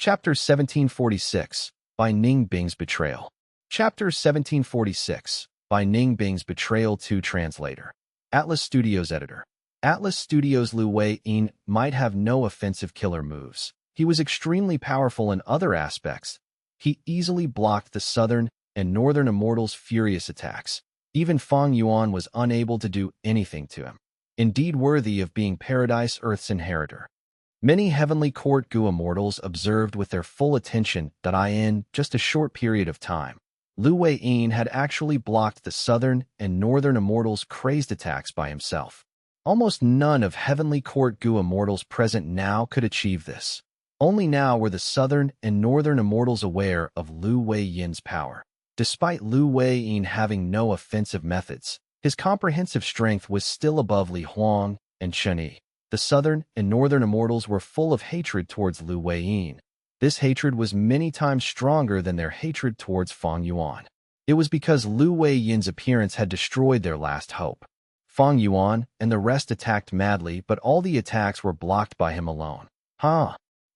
Chapter 1746, by Ning Bing's Betrayal. Chapter 1746, by Ning Bing's Betrayal to Translator. Atlas Studios Editor. Atlas Studios' Lu Wei-yin might have no offensive killer moves. He was extremely powerful in other aspects. He easily blocked the southern and northern immortals' furious attacks. Even Fang Yuan was unable to do anything to him. Indeed worthy of being Paradise Earth's inheritor. Many Heavenly Court Gu immortals observed with their full attention that in just a short period of time, Lu Wei-yin had actually blocked the southern and northern immortals' crazed attacks by himself. Almost none of Heavenly Court Gu immortals present now could achieve this. Only now were the southern and northern immortals aware of Lu Wei-yin's power. Despite Lu Wei-yin having no offensive methods, his comprehensive strength was still above Li Huang and Chen Yi. The southern and northern immortals were full of hatred towards Lu Wei-yin. This hatred was many times stronger than their hatred towards Fang Yuan. It was because Lu Wei-yin's appearance had destroyed their last hope. Fang Yuan and the rest attacked madly, but all the attacks were blocked by him alone.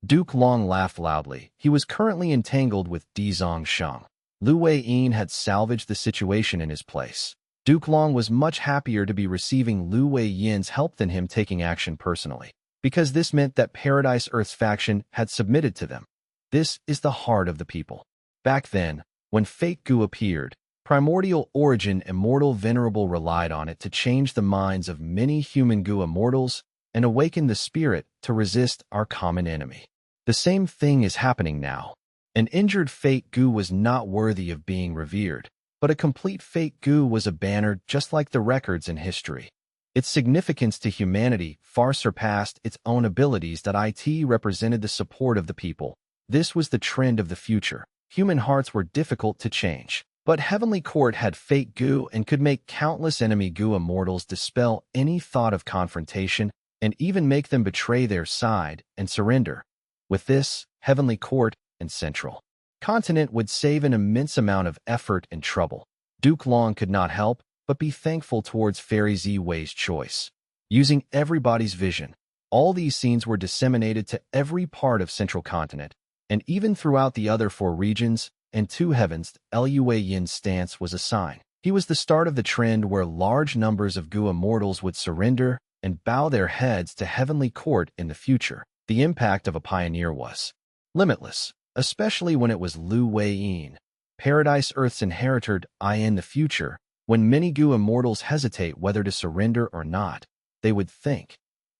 Duke Long laughed loudly. He was currently entangled with Di Zongsheng. Lu Wei-yin had salvaged the situation in his place. Duke Long was much happier to be receiving Lu Wei-yin's help than him taking action personally, because this meant that Paradise Earth's faction had submitted to them. This is the heart of the people. Back then, when fake Gu appeared, primordial origin immortal venerable relied on it to change the minds of many human Gu immortals and awaken the spirit to resist our common enemy. The same thing is happening now. An injured fake Gu was not worthy of being revered, but a complete fake Gu was a banner just like the records in history. Its significance to humanity far surpassed its own abilities. It represented the support of the people. This was the trend of the future. Human hearts were difficult to change, but Heavenly Court had fake Gu and could make countless enemy Gu immortals dispel any thought of confrontation and even make them betray their side and surrender. With this, Heavenly Court and Central Continent would save an immense amount of effort and trouble. Duke Long could not help but be thankful towards Fairy Ziwei's choice. Using everybody's vision, all these scenes were disseminated to every part of Central Continent, and even throughout the other 4 regions and 2 heavens. Lu Wei-yin's stance was a sign. He was the start of the trend where large numbers of Gu immortals would surrender and bow their heads to Heavenly Court in the future. The impact of a pioneer was limitless, especially when it was Lu Wei-yin, Paradise Earth's inheritor. In the future, when many Gu immortals hesitate whether to surrender or not, they would think,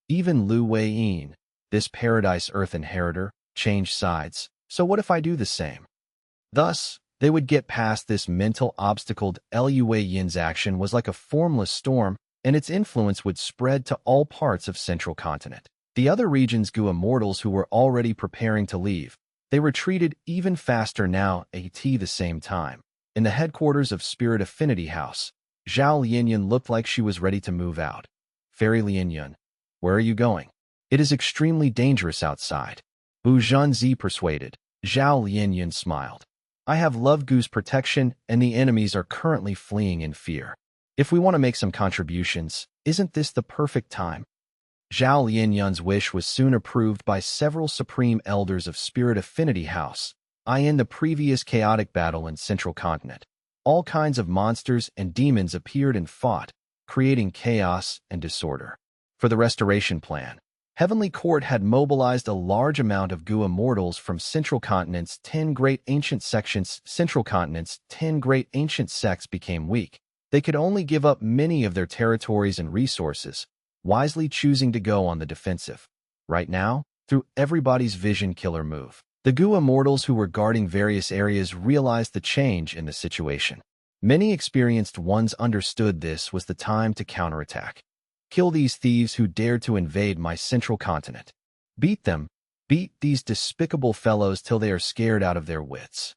even Lu Wei-yin, this Paradise Earth inheritor, change sides, so what if I do the same? Thus, they would get past this mental obstacle. Lu Wei-yin's action was like a formless storm, and its influence would spread to all parts of Central Continent. The other region's Gu immortals who were already preparing to leave, they retreated even faster now. At the same time, in the headquarters of Spirit Affinity House, Zhao Lianyun looked like she was ready to move out. Fairy Lianyun, where are you going? It is extremely dangerous outside. Bu Zhanzi persuaded. Zhao Lianyun smiled. I have Love Gu's protection, and the enemies are currently fleeing in fear. If we want to make some contributions, isn't this the perfect time? Zhao Lianyun's wish was soon approved by several supreme elders of Spirit Affinity House. In the previous chaotic battle in Central Continent, all kinds of monsters and demons appeared and fought, creating chaos and disorder. For the restoration plan, Heavenly Court had mobilized a large amount of Gu immortals from Central Continent's 10 great ancient sections. Central Continent's 10 great ancient sects became weak. They could only give up many of their territories and resources, wisely choosing to go on the defensive. Right now, through everybody's vision killer move, the Gu immortals who were guarding various areas realized the change in the situation. Many experienced ones understood this was the time to counterattack. Kill these thieves who dared to invade my Central Continent. Beat them. Beat these despicable fellows till they are scared out of their wits.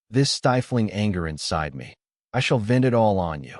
This stifling anger inside me. I shall vent it all on you.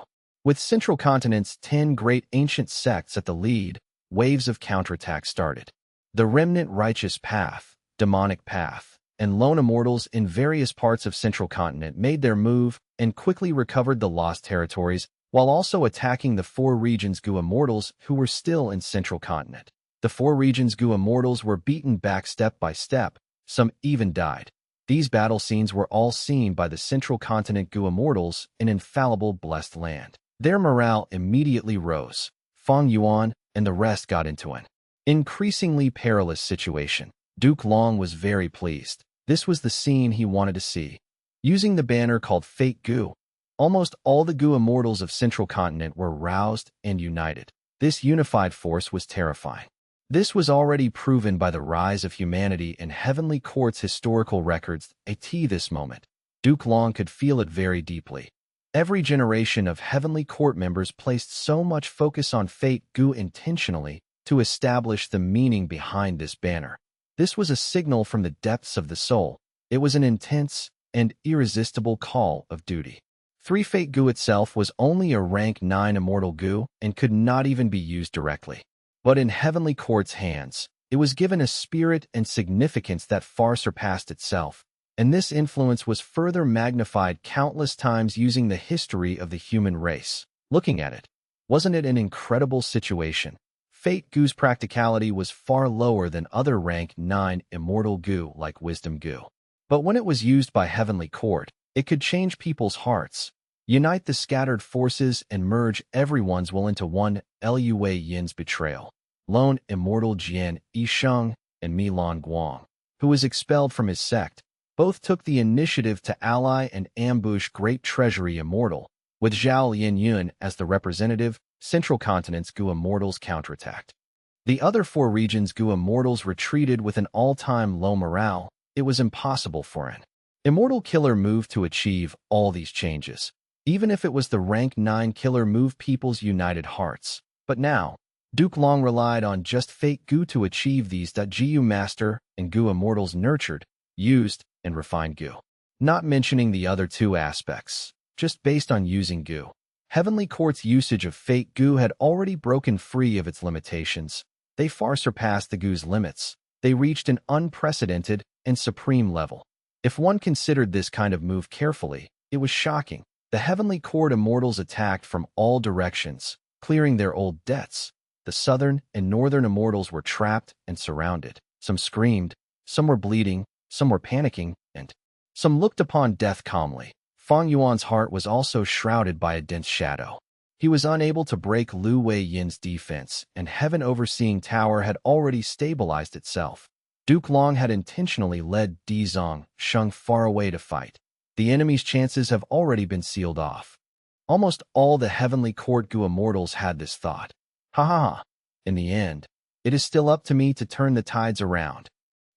With Central Continent's 10 great ancient sects at the lead, waves of counterattack started. The remnant righteous path, demonic path, and lone immortals in various parts of Central Continent made their move and quickly recovered the lost territories, while also attacking the 4 regions Gu immortals who were still in Central Continent. The 4 regions Gu immortals were beaten back step by step, Some even died. These battle scenes were all seen by the central continent Gu immortals in infallible blessed land. Their morale immediately rose. Fang Yuan and the rest got into an increasingly perilous situation. Duke Long was very pleased. This was the scene he wanted to see. Using the banner called Fate Gu, almost all the Gu immortals of Central Continent were roused and united. This unified force was terrifying. This was already proven by the rise of humanity in Heavenly Court's historical records. At this moment, Duke Long could feel it very deeply. Every generation of Heavenly Court members placed so much focus on Fate Gu intentionally to establish the meaning behind this banner. This was a signal from the depths of the soul. It was an intense and irresistible call of duty. 3 Fate Gu itself was only a rank 9 immortal Gu and could not even be used directly. But in Heavenly Court's hands, it was given a spirit and significance that far surpassed itself, and this influence was further magnified countless times using the history of the human race. Looking at it, wasn't it an incredible situation? Fate Gu's practicality was far lower than other rank 9 immortal Gu like Wisdom Gu. But when it was used by Heavenly Court, it could change people's hearts, unite the scattered forces, and merge everyone's will into one. Lua Yin's betrayal. Lone immortal Jian Yisheng and Mi Lan Guang, who was expelled from his sect, both took the initiative to ally and ambush Great Treasury Immortal, with Zhao Linyun as the representative. Central Continent's Gu immortals counterattacked. The other 4 regions' Gu immortals retreated with an all-time low morale. It was impossible for an immortal killer move to achieve all these changes, even if it was the rank 9 killer move people's united hearts. But now, Duke Long relied on just Fate Gu to achieve these. Gu Master and Gu immortals nurtured, used, and refined Gu. Not mentioning the other 2 aspects, just based on using Gu. Heavenly Court's usage of Fate Gu had already broken free of its limitations. They far surpassed the Gu's limits. They reached an unprecedented and supreme level. If one considered this kind of move carefully, it was shocking. The Heavenly Court immortals attacked from all directions, clearing their old debts. The southern and northern immortals were trapped and surrounded. Some screamed, some were bleeding, some were panicking, and some looked upon death calmly. Fang Yuan's heart was also shrouded by a dense shadow. He was unable to break Lu Wei Yin's defense, and Heaven Overseeing Tower had already stabilized itself. Duke Long had intentionally led Di Zong Sheng far away to fight. The enemy's chances have already been sealed off. Almost all the Heavenly Court Gu immortals had this thought. Ha ha ha. In the end, it is still up to me to turn the tides around.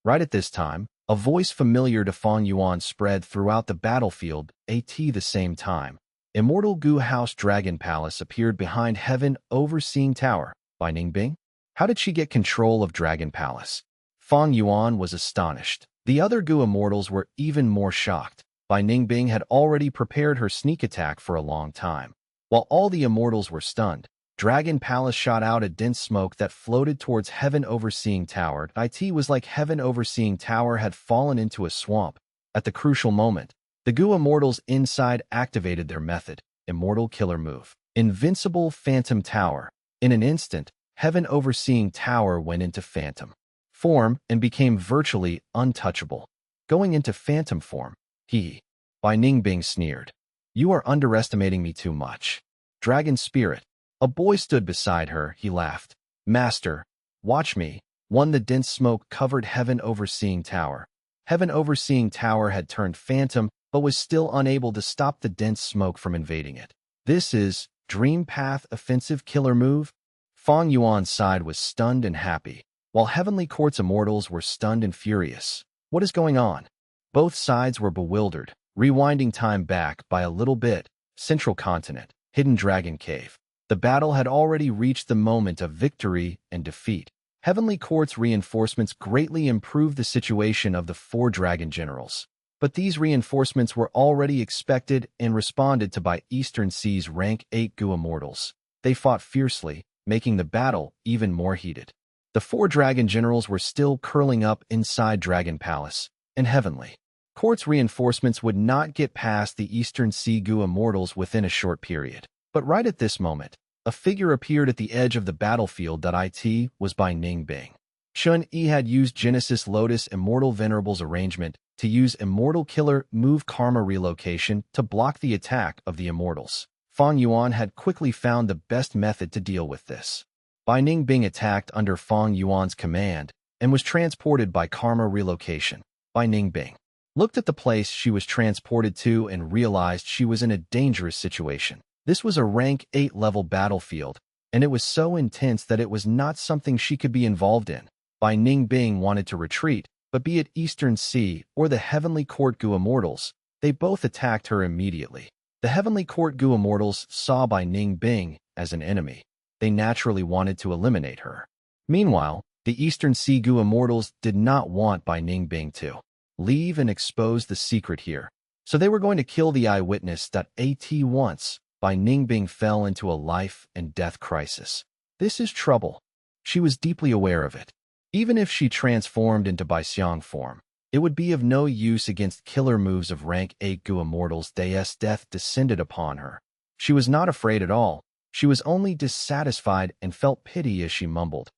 Right at this time, a voice familiar to Fang Yuan spread throughout the battlefield. At the same time, Immortal Gu House Dragon Palace appeared behind Heaven Overseeing Tower. By Ningbing? How did she get control of Dragon Palace? Fang Yuan was astonished. The other Gu immortals were even more shocked. Bai Ningbing had already prepared her sneak attack for a long time. While all the immortals were stunned, Dragon Palace shot out a dense smoke that floated towards Heaven Overseeing Tower. It was like Heaven Overseeing Tower had fallen into a swamp. At the crucial moment, the Gu immortals inside activated their method, Immortal Killer Move. Invincible Phantom Tower. In an instant, Heaven Overseeing Tower went into phantom form and became virtually untouchable. Going into phantom form, Bai Ningbing sneered. You are underestimating me too much. Dragon Spirit. A boy stood beside her. He laughed. Master, watch me. The dense smoke covered Heaven Overseeing Tower. Heaven Overseeing Tower had turned phantom, but was still unable to stop the dense smoke from invading it. This is Dream Path Offensive Killer Move? Fang Yuan's side was stunned and happy, while Heavenly Court's immortals were stunned and furious. What is going on? Both sides were bewildered. Rewinding time back by a little bit, Central Continent, Hidden Dragon Cave. The battle had already reached the moment of victory and defeat. Heavenly Court's reinforcements greatly improved the situation of the 4 dragon generals. But these reinforcements were already expected and responded to by Eastern Sea's rank 8 Gu immortals. They fought fiercely, making the battle even more heated. The 4 dragon generals were still curling up inside Dragon Palace, and Heavenly Court's reinforcements would not get past the Eastern Sea Gu immortals within a short period. But right at this moment, a figure appeared at the edge of the battlefield. It was Bai Ningbing. Chun-Yi had used Genesis Lotus Immortal Venerable's arrangement to use Immortal Killer Move Karma Relocation to block the attack of the Immortals. Fang Yuan had quickly found the best method to deal with this. Bai Ningbing attacked under Fang Yuan's command and was transported by Karma Relocation. Bai Ningbing looked at the place she was transported to and realized she was in a dangerous situation. This was a rank 8 level battlefield, and it was so intense that it was not something she could be involved in. Bai Ningbing wanted to retreat, but be it Eastern Sea or the Heavenly Court Gu Immortals, they both attacked her immediately. The Heavenly Court Gu Immortals saw Bai Ningbing as an enemy. They naturally wanted to eliminate her. Meanwhile, the Eastern Sea Gu Immortals did not want Bai Ningbing to leave and expose the secret here, so they were going to kill the eyewitness.At once. Bai Ningbing fell into a life and death crisis. This is trouble. She was deeply aware of it. Even if she transformed into Bai Xiang form, it would be of no use against killer moves of rank 8 Gu Immortals. De's death descended upon her. She was not afraid at all. She was only dissatisfied and felt pity as she mumbled,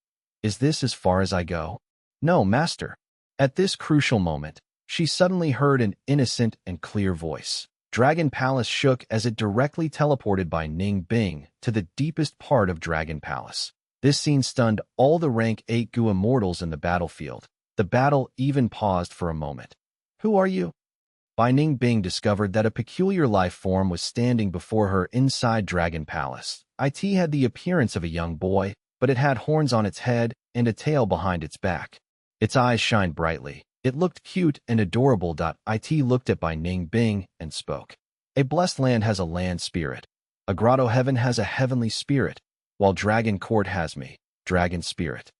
"Is this as far as I go?" "No, master." At this crucial moment, she suddenly heard an innocent and clear voice. Dragon Palace shook as it directly teleported Bai Ningbing to the deepest part of Dragon Palace. This scene stunned all the rank 8 Gu Immortals in the battlefield. The battle even paused for a moment. "Who are you?" Bai Ningbing discovered that a peculiar life form was standing before her inside Dragon Palace. It had the appearance of a young boy, but it had horns on its head and a tail behind its back. Its eyes shined brightly. It looked cute and adorable. It looked at Bai Ningbing and spoke. "A blessed land has a land spirit. A grotto heaven has a heavenly spirit, while Dragon Court has me, Dragon Spirit."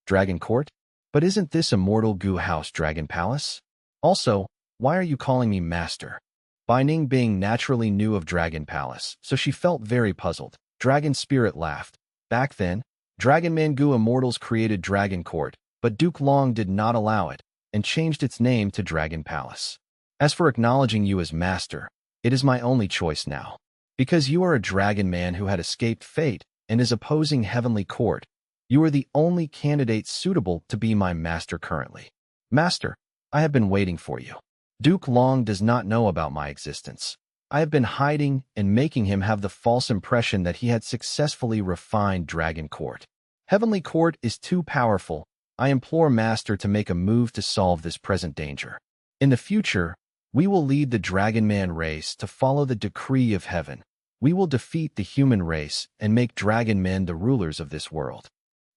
"Dragon Court? But isn't this Immortal Gu House Dragon Palace? Also, why are you calling me master?" Bai Ningbing naturally knew of Dragon Palace, so she felt very puzzled. Dragon Spirit laughed. "Back then, Dragon Man Gu Immortals created Dragon Court, but Duke Long did not allow it, and changed its name to Dragon Palace. As for acknowledging you as master, it is my only choice now. Because you are a dragon man who had escaped fate and is opposing Heavenly Court, you are the only candidate suitable to be my master currently. Master, I have been waiting for you. Duke Long does not know about my existence. I have been hiding and making him have the false impression that he had successfully refined Dragon Court. Heavenly Court is too powerful. I implore Master to make a move to solve this present danger. In the future, we will lead the Dragon Man race to follow the decree of heaven. We will defeat the human race and make Dragon Men the rulers of this world."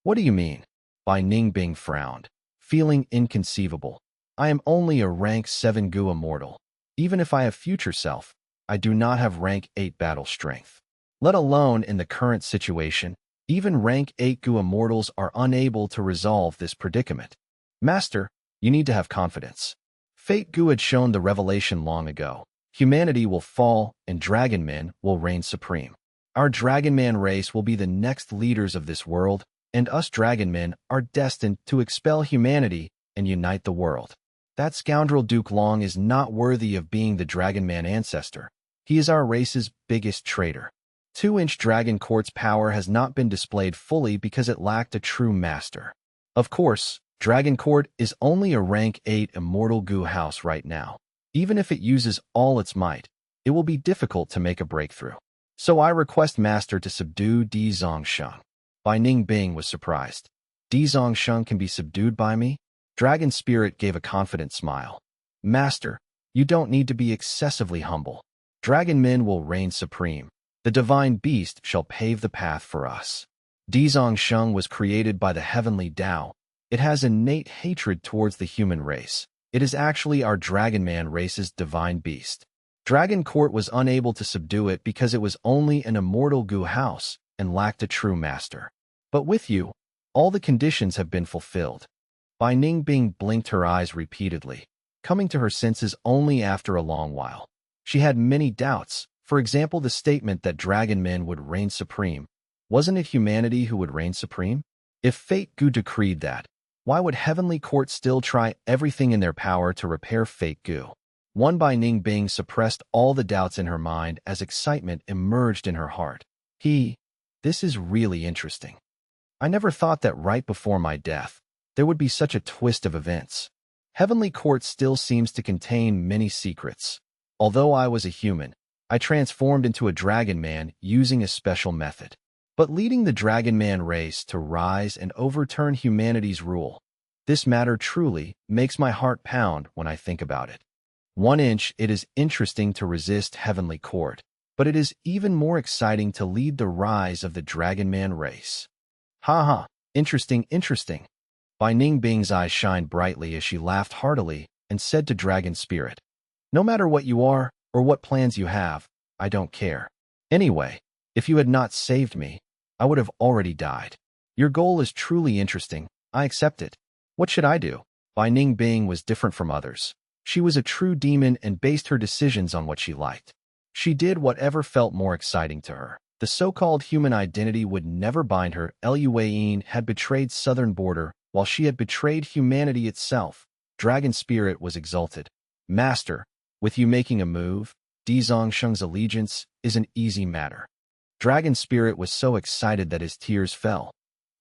"What do you mean?" Bai Ningbing frowned, feeling inconceivable. "I am only a rank 7 Gu Immortal. Even if I have future self, I do not have rank 8 battle strength. Let alone in the current situation, even rank 8 Gu Immortals are unable to resolve this predicament. Master, you need to have confidence. Fate Gu had shown the revelation long ago. Humanity will fall and Dragon Men will reign supreme. Our Dragon Man race will be the next leaders of this world, and us Dragon Men are destined to expel humanity and unite the world. That scoundrel Duke Long is not worthy of being the Dragon Man ancestor. He is our race's biggest traitor. 2-inch Dragon Court's power has not been displayed fully because it lacked a true master. Of course, Dragon Court is only a rank 8 Immortal Gu house right now. Even if it uses all its might, it will be difficult to make a breakthrough. So I request Master to subdue Di Zongsheng." Bai Ningbing was surprised. "Di Zongsheng can be subdued by me?" Dragon Spirit gave a confident smile. "Master, you don't need to be excessively humble. Dragon Men will reign supreme. The divine beast shall pave the path for us. Di Zongsheng was created by the heavenly Tao. It has innate hatred towards the human race. It is actually our Dragon Man race's divine beast. Dragon Court was unable to subdue it because it was only an Immortal Gu house and lacked a true master. But with you, all the conditions have been fulfilled." Bai Ningbing blinked her eyes repeatedly, coming to her senses only after a long while. She had many doubts. For example, the statement that Dragon Men would reign supreme. Wasn't it humanity who would reign supreme? If Fate Gu decreed that, why would Heavenly Court still try everything in their power to repair Fate Gu? One Bai Ningbing suppressed all the doubts in her mind as excitement emerged in her heart. This is really interesting. I never thought that right before my death, there would be such a twist of events. Heavenly Court still seems to contain many secrets. Although I was a human, I transformed into a dragon man using a special method. But leading the dragon man race to rise and overturn humanity's rule, this matter truly makes my heart pound when I think about it. 1 inch, it is interesting to resist Heavenly Court, but it is even more exciting to lead the rise of the dragon man race. Haha, interesting, interesting. Bai Ningbing's eyes shined brightly as she laughed heartily and said to Dragon Spirit, "No matter what you are or what plans you have, I don't care. Anyway, if you had not saved me, I would have already died. Your goal is truly interesting. I accept it. What should I do?" Bai Ningbing was different from others. She was a true demon and based her decisions on what she liked. She did whatever felt more exciting to her. The so-called human identity would never bind her. Luayin had betrayed Southern Border while she had betrayed humanity itself. Dragon Spirit was exulted. "Master, with you making a move, Di Zongsheng's allegiance is an easy matter." Dragon Spirit was so excited that his tears fell.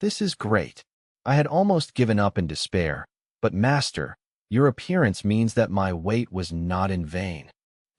"This is great. I had almost given up in despair, but Master, your appearance means that my wait was not in vain.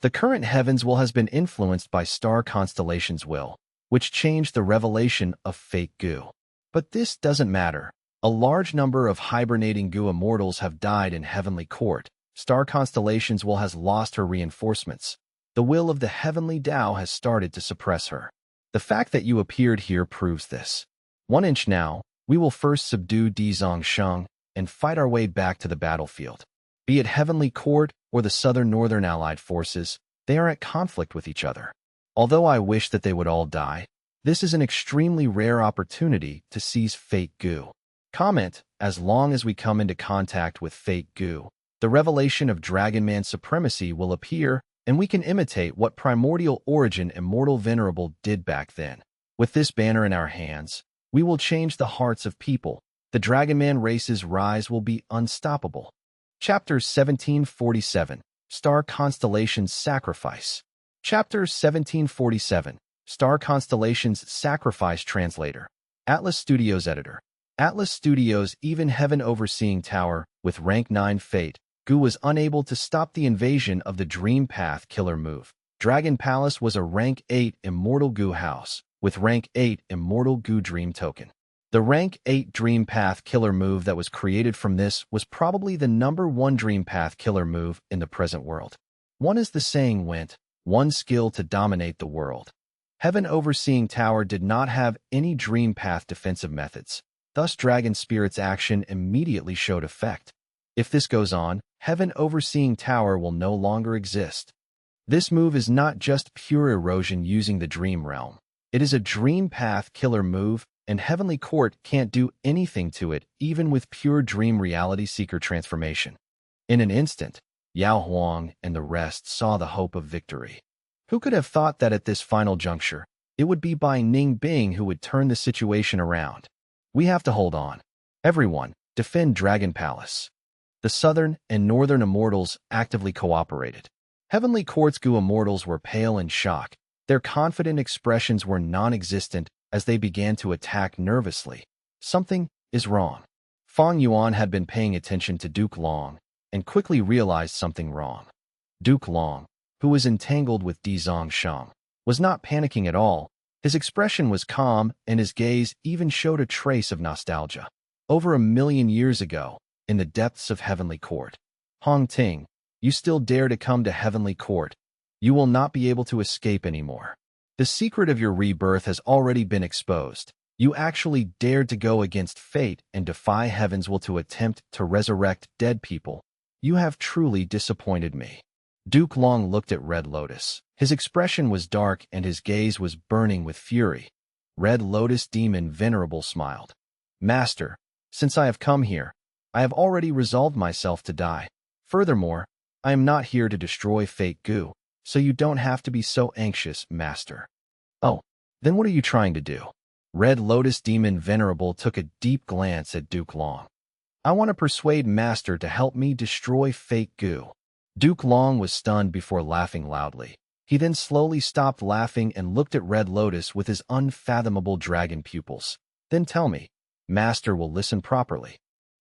The current heavens will has been influenced by star constellations will, which changed the revelation of fake goo. But this doesn't matter. A large number of hibernating goo immortals have died in Heavenly Court. Star constellations will has lost her reinforcements. The will of the heavenly Tao has started to suppress her. The fact that you appeared here proves this. 1 inch now, we will first subdue Di Zongsheng and fight our way back to the battlefield. Be it Heavenly Court or the Southern-Northern Allied forces, they are at conflict with each other. Although I wish that they would all die, this is an extremely rare opportunity to seize fake goo. Comment, as long as we come into contact with fake goo, the revelation of Dragon Man supremacy will appear, and we can imitate what primordial origin Immortal Venerable did back then. With this banner in our hands, we will change the hearts of people. The Dragon Man race's rise will be unstoppable. Chapter 1747, Star Constellations Sacrifice. Chapter 1747, Star Constellations Sacrifice. Translator. Atlas Studios Editor. Atlas Studios. Even Heaven Overseeing Tower, with rank 9 fate, Gu was unable to stop the invasion of the Dream Path Killer move. Dragon Palace was a rank 8 Immortal Gu house, with rank 8 Immortal Gu Dream token. The rank 8 Dream Path Killer move that was created from this was probably the #1 Dream Path Killer move in the present world. One, as the saying went, one skill to dominate the world. Heaven Overseeing Tower did not have any Dream Path defensive methods. Thus, Dragon Spirit's action immediately showed effect. If this goes on, Heaven Overseeing Tower will no longer exist. This move is not just pure erosion using the Dream Realm. It is a Dream Path Killer move, and Heavenly Court can't do anything to it even with pure Dream Reality Seeker transformation. In an instant, Yao Huang and the rest saw the hope of victory. Who could have thought that at this final juncture, it would be Bai Ningbing who would turn the situation around? We have to hold on. Everyone, defend Dragon Palace. The Southern and Northern Immortals actively cooperated. Heavenly Court's Gu Immortals were pale in shock. Their confident expressions were non-existent as they began to attack nervously. Something is wrong. Fang Yuan had been paying attention to Duke Long and quickly realized something wrong. Duke Long, who was entangled with Di Zongsheng, was not panicking at all. His expression was calm, and his gaze even showed a trace of nostalgia. Over 1,000,000 years ago, in the depths of Heavenly Court. Hong Ting, you still dare to come to Heavenly Court. You will not be able to escape anymore. The secret of your rebirth has already been exposed. You actually dared to go against fate and defy Heaven's will to attempt to resurrect dead people. You have truly disappointed me. Duke Long looked at Red Lotus. His expression was dark and his gaze was burning with fury. Red Lotus Demon Venerable smiled. Master, since I have come here, I have already resolved myself to die. Furthermore, I am not here to destroy fake goo, so you don't have to be so anxious, Master. Oh, then what are you trying to do? Red Lotus Demon Venerable took a deep glance at Duke Long. I want to persuade Master to help me destroy fake goo. Duke Long was stunned before laughing loudly. He then slowly stopped laughing and looked at Red Lotus with his unfathomable dragon pupils. Then tell me, Master will listen properly.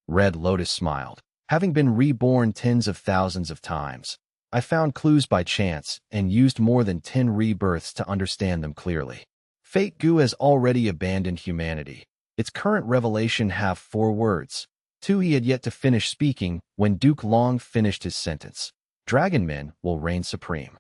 Red Lotus smiled. Having been reborn tens of thousands of times, I found clues by chance and used more than 10 rebirths to understand them clearly. Fate Gu has already abandoned humanity. Its current revelation have 4 words. 2 he had yet to finish speaking when Duke Long finished his sentence. Dragon men will reign supreme.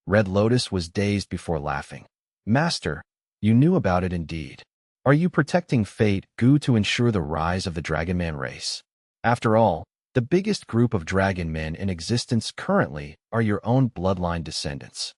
Red Lotus was dazed before laughing. Master, you knew about it indeed. Are you protecting Fate Gu to ensure the rise of the Dragon Man race? After all, the biggest group of dragon men in existence currently are your own bloodline descendants.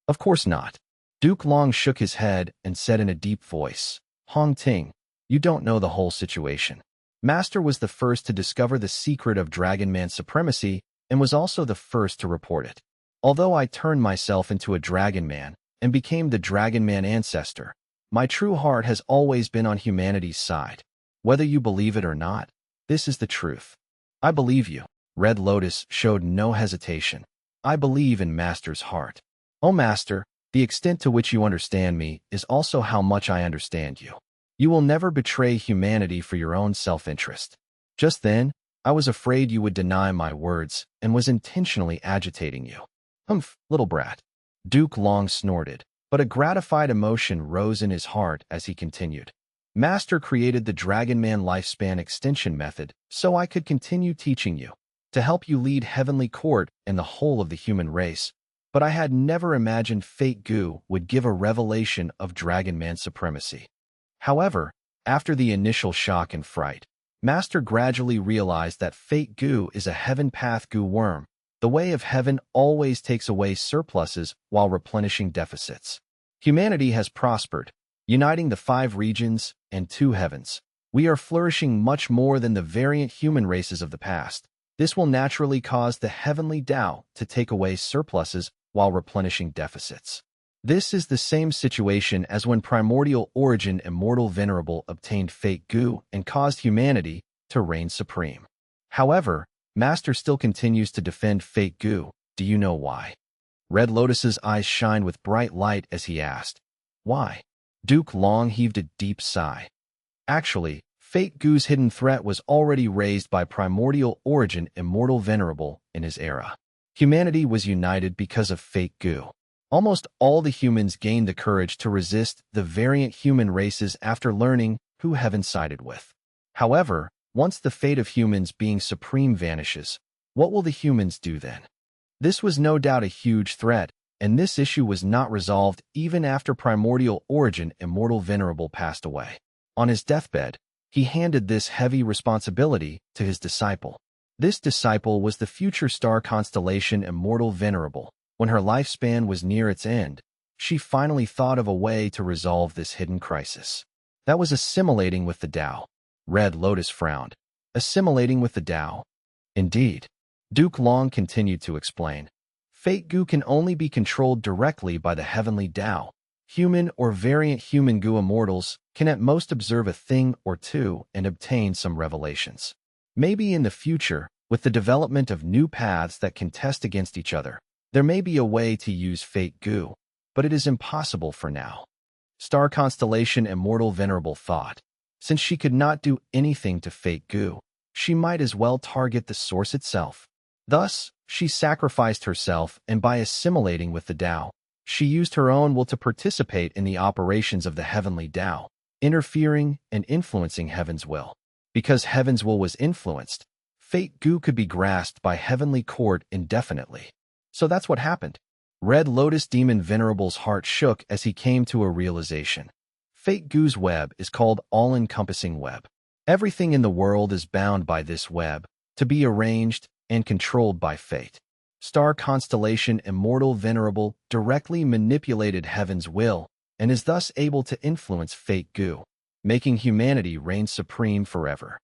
Of course not. Duke Long shook his head and said in a deep voice, Hong Ting, you don't know the whole situation. Master was the first to discover the secret of Dragon Man supremacy and was also the first to report it. Although I turned myself into a Dragon Man and became the Dragon Man ancestor, my true heart has always been on humanity's side. Whether you believe it or not, this is the truth. I believe you. Red Lotus showed no hesitation. I believe in Master's heart. Oh Master, the extent to which you understand me is also how much I understand you. You will never betray humanity for your own self-interest. Just then, I was afraid you would deny my words and was intentionally agitating you. Humph, little brat. Duke Long snorted, but a gratified emotion rose in his heart as he continued. Master created the Dragon Man lifespan extension method so I could continue teaching you, to help you lead Heavenly Court and the whole of the human race. But I had never imagined Fate Gu would give a revelation of Dragon Man supremacy. However, after the initial shock and fright, Master gradually realized that Fate Gu is a Heaven Path Gu worm. The way of heaven always takes away surpluses while replenishing deficits. Humanity has prospered, uniting the 5 regions and 2 heavens. We are flourishing much more than the variant human races of the past. This will naturally cause the heavenly Tao to take away surpluses while replenishing deficits. This is the same situation as when primordial origin Immortal Venerable obtained Fate Gu and caused humanity to reign supreme. However, Master still continues to defend Fate Gu. Do you know why? Red Lotus's eyes shined with bright light as he asked, Why? Duke Long heaved a deep sigh. Actually, Fate Gu's hidden threat was already raised by primordial origin Immortal Venerable in his era. Humanity was united because of Fate Gu. Almost all the humans gained the courage to resist the variant human races after learning who heaven sided with. However, once the fate of humans being supreme vanishes, what will the humans do then? This was no doubt a huge threat, and this issue was not resolved even after primordial origin Immortal Venerable passed away. On his deathbed, he handed this heavy responsibility to his disciple. This disciple was the future star constellation Immortal Venerable. When her lifespan was near its end, she finally thought of a way to resolve this hidden crisis. That was assimilating with the Tao. Red Lotus frowned. Assimilating with the Tao? Indeed. Duke Long continued to explain. Fate Gu can only be controlled directly by the heavenly Tao. Human or variant human Gu immortals can at most observe a thing or two and obtain some revelations. Maybe in the future, with the development of new paths that can test against each other, there may be a way to use Fate Gu, but it is impossible for now. Star constellation Immortal Venerable thought. Since she could not do anything to Fate Gu, she might as well target the source itself. Thus, she sacrificed herself, and by assimilating with the Tao, she used her own will to participate in the operations of the heavenly Tao, interfering and influencing heaven's will. Because heaven's will was influenced, Fate Gu could be grasped by Heavenly Court indefinitely. So that's what happened. Red Lotus Demon Venerable's heart shook as he came to a realization. Fate Gu's web is called all-encompassing web. Everything in the world is bound by this web, to be arranged and controlled by fate. Star constellation Immortal Venerable directly manipulated heaven's will and is thus able to influence Fate Gu, making humanity reign supreme forever.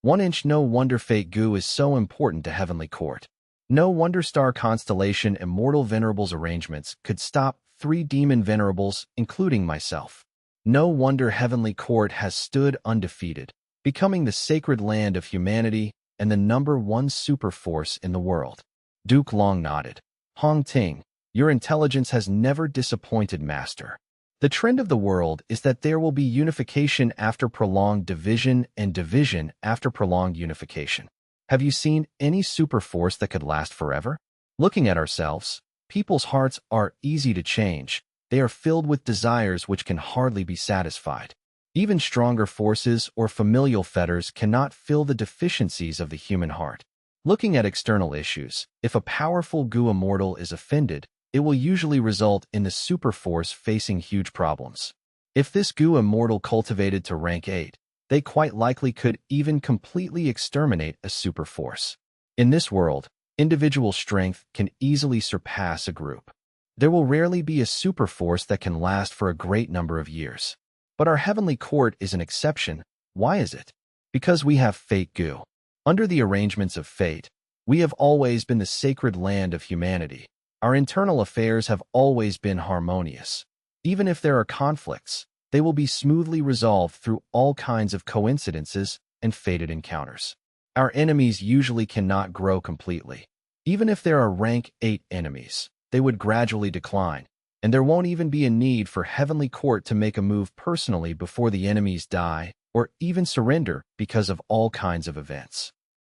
1 inch. No wonder Fate Gu is so important to Heavenly Court. No wonder Star constellation Immortal Venerable's arrangements could stop 3 demon venerables, including myself. No wonder Heavenly Court has stood undefeated, becoming the sacred land of humanity and the #1 superforce in the world. Duke Long nodded. Hong Ting, your intelligence has never disappointed, Master. The trend of the world is that there will be unification after prolonged division and division after prolonged unification. Have you seen any super force that could last forever? Looking at ourselves, people's hearts are easy to change. They are filled with desires which can hardly be satisfied. Even stronger forces or familial fetters cannot fill the deficiencies of the human heart. Looking at external issues, if a powerful Gu immortal is offended, it will usually result in the super force facing huge problems. If this Gu immortal cultivated to rank 8, they quite likely could even completely exterminate a super force. In this world, individual strength can easily surpass a group. There will rarely be a super force that can last for a great number of years. But our heavenly court is an exception. Why is it? Because we have fate Gu. Under the arrangements of fate, we have always been the sacred land of humanity. Our internal affairs have always been harmonious. Even if there are conflicts, they will be smoothly resolved through all kinds of coincidences and fated encounters. Our enemies usually cannot grow completely. Even if there are rank 8 enemies, they would gradually decline, and there won't even be a need for heavenly court to make a move personally before the enemies die or even surrender because of all kinds of events.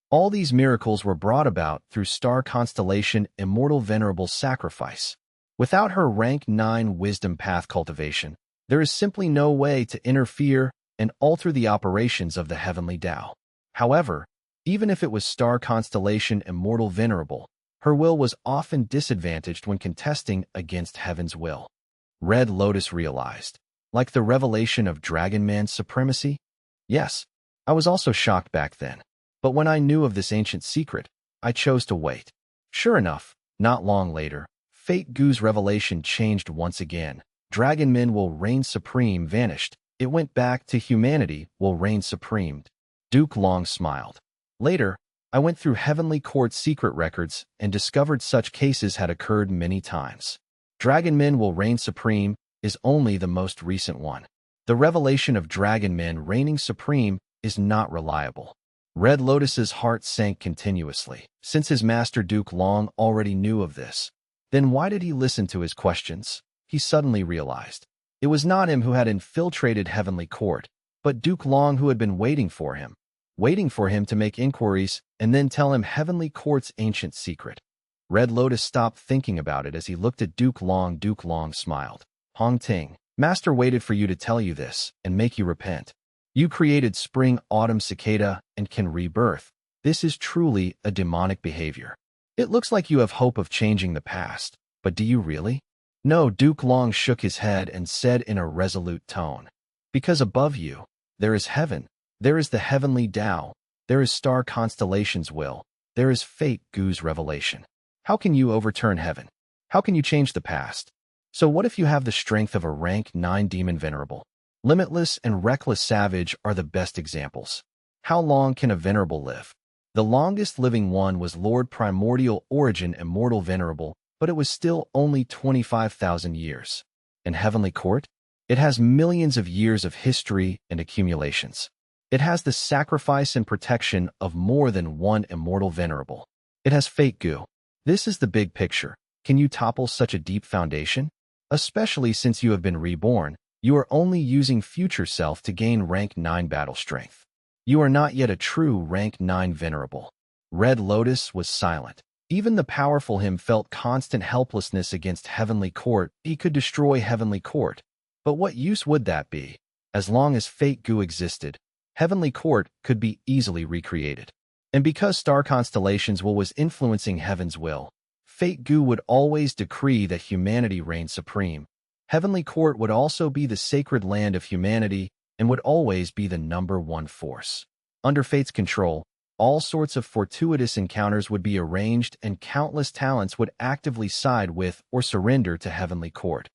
All these miracles were brought about through star constellation Immortal Venerable sacrifice. Without her rank 9 wisdom path cultivation, there is simply no way to interfere and alter the operations of the heavenly Tao. However, even if it was star constellation Immortal Venerable, her will was often disadvantaged when contesting against heaven's will. Red Lotus realized, like the revelation of Dragon Man's supremacy. Yes, I was also shocked back then. But when I knew of this ancient secret, I chose to wait. Sure enough, not long later, Fate Gu's revelation changed once again. Dragon Men will reign supreme vanished. It went back to humanity will reign supreme. Duke Long smiled. Later, I went through Heavenly Court's secret records and discovered such cases had occurred many times. Dragon Men will reign supreme is only the most recent one. The revelation of Dragon Men reigning supreme is not reliable. Red Lotus's heart sank continuously. Since his master Duke Long already knew of this, then why did he listen to his questions? He suddenly realized. It was not him who had infiltrated Heavenly Court, but Duke Long who had been waiting for him to make inquiries and then tell him Heavenly Court's ancient secret. Red Lotus stopped thinking about it as he looked at Duke Long. Duke Long smiled. Hong Ting, Master waited for you to tell you this and make you repent. You created spring, autumn, cicada, and can rebirth. This is truly a demonic behavior. It looks like you have hope of changing the past, but do you really? No, Duke Long shook his head and said in a resolute tone. Because above you, there is heaven, there is the heavenly Tao, there is star constellation's will, there is fate Gu's revelation. How can you overturn heaven? How can you change the past? So what if you have the strength of a rank 9 demon venerable? Limitless and reckless savage are the best examples. How long can a venerable live? The longest living one was Lord Primordial Origin Immortal Venerable, but it was still only 25,000 years. And Heavenly Court? It has millions of years of history and accumulations. It has the sacrifice and protection of more than one Immortal Venerable. It has Fate Gu. This is the big picture. Can you topple such a deep foundation? Especially since you have been reborn, you are only using future self to gain rank 9 battle strength. You are not yet a true rank 9 venerable. Red Lotus was silent. Even the powerful him felt constant helplessness against Heavenly Court. He could destroy Heavenly Court. But what use would that be? As long as Fate Gu existed, Heavenly Court could be easily recreated. And because star constellations was influencing heaven's will, Fate Gu would always decree that humanity reign supreme. Heavenly Court would also be the sacred land of humanity and would always be the #1 force. Under Fate's control, all sorts of fortuitous encounters would be arranged and countless talents would actively side with or surrender to Heavenly Court.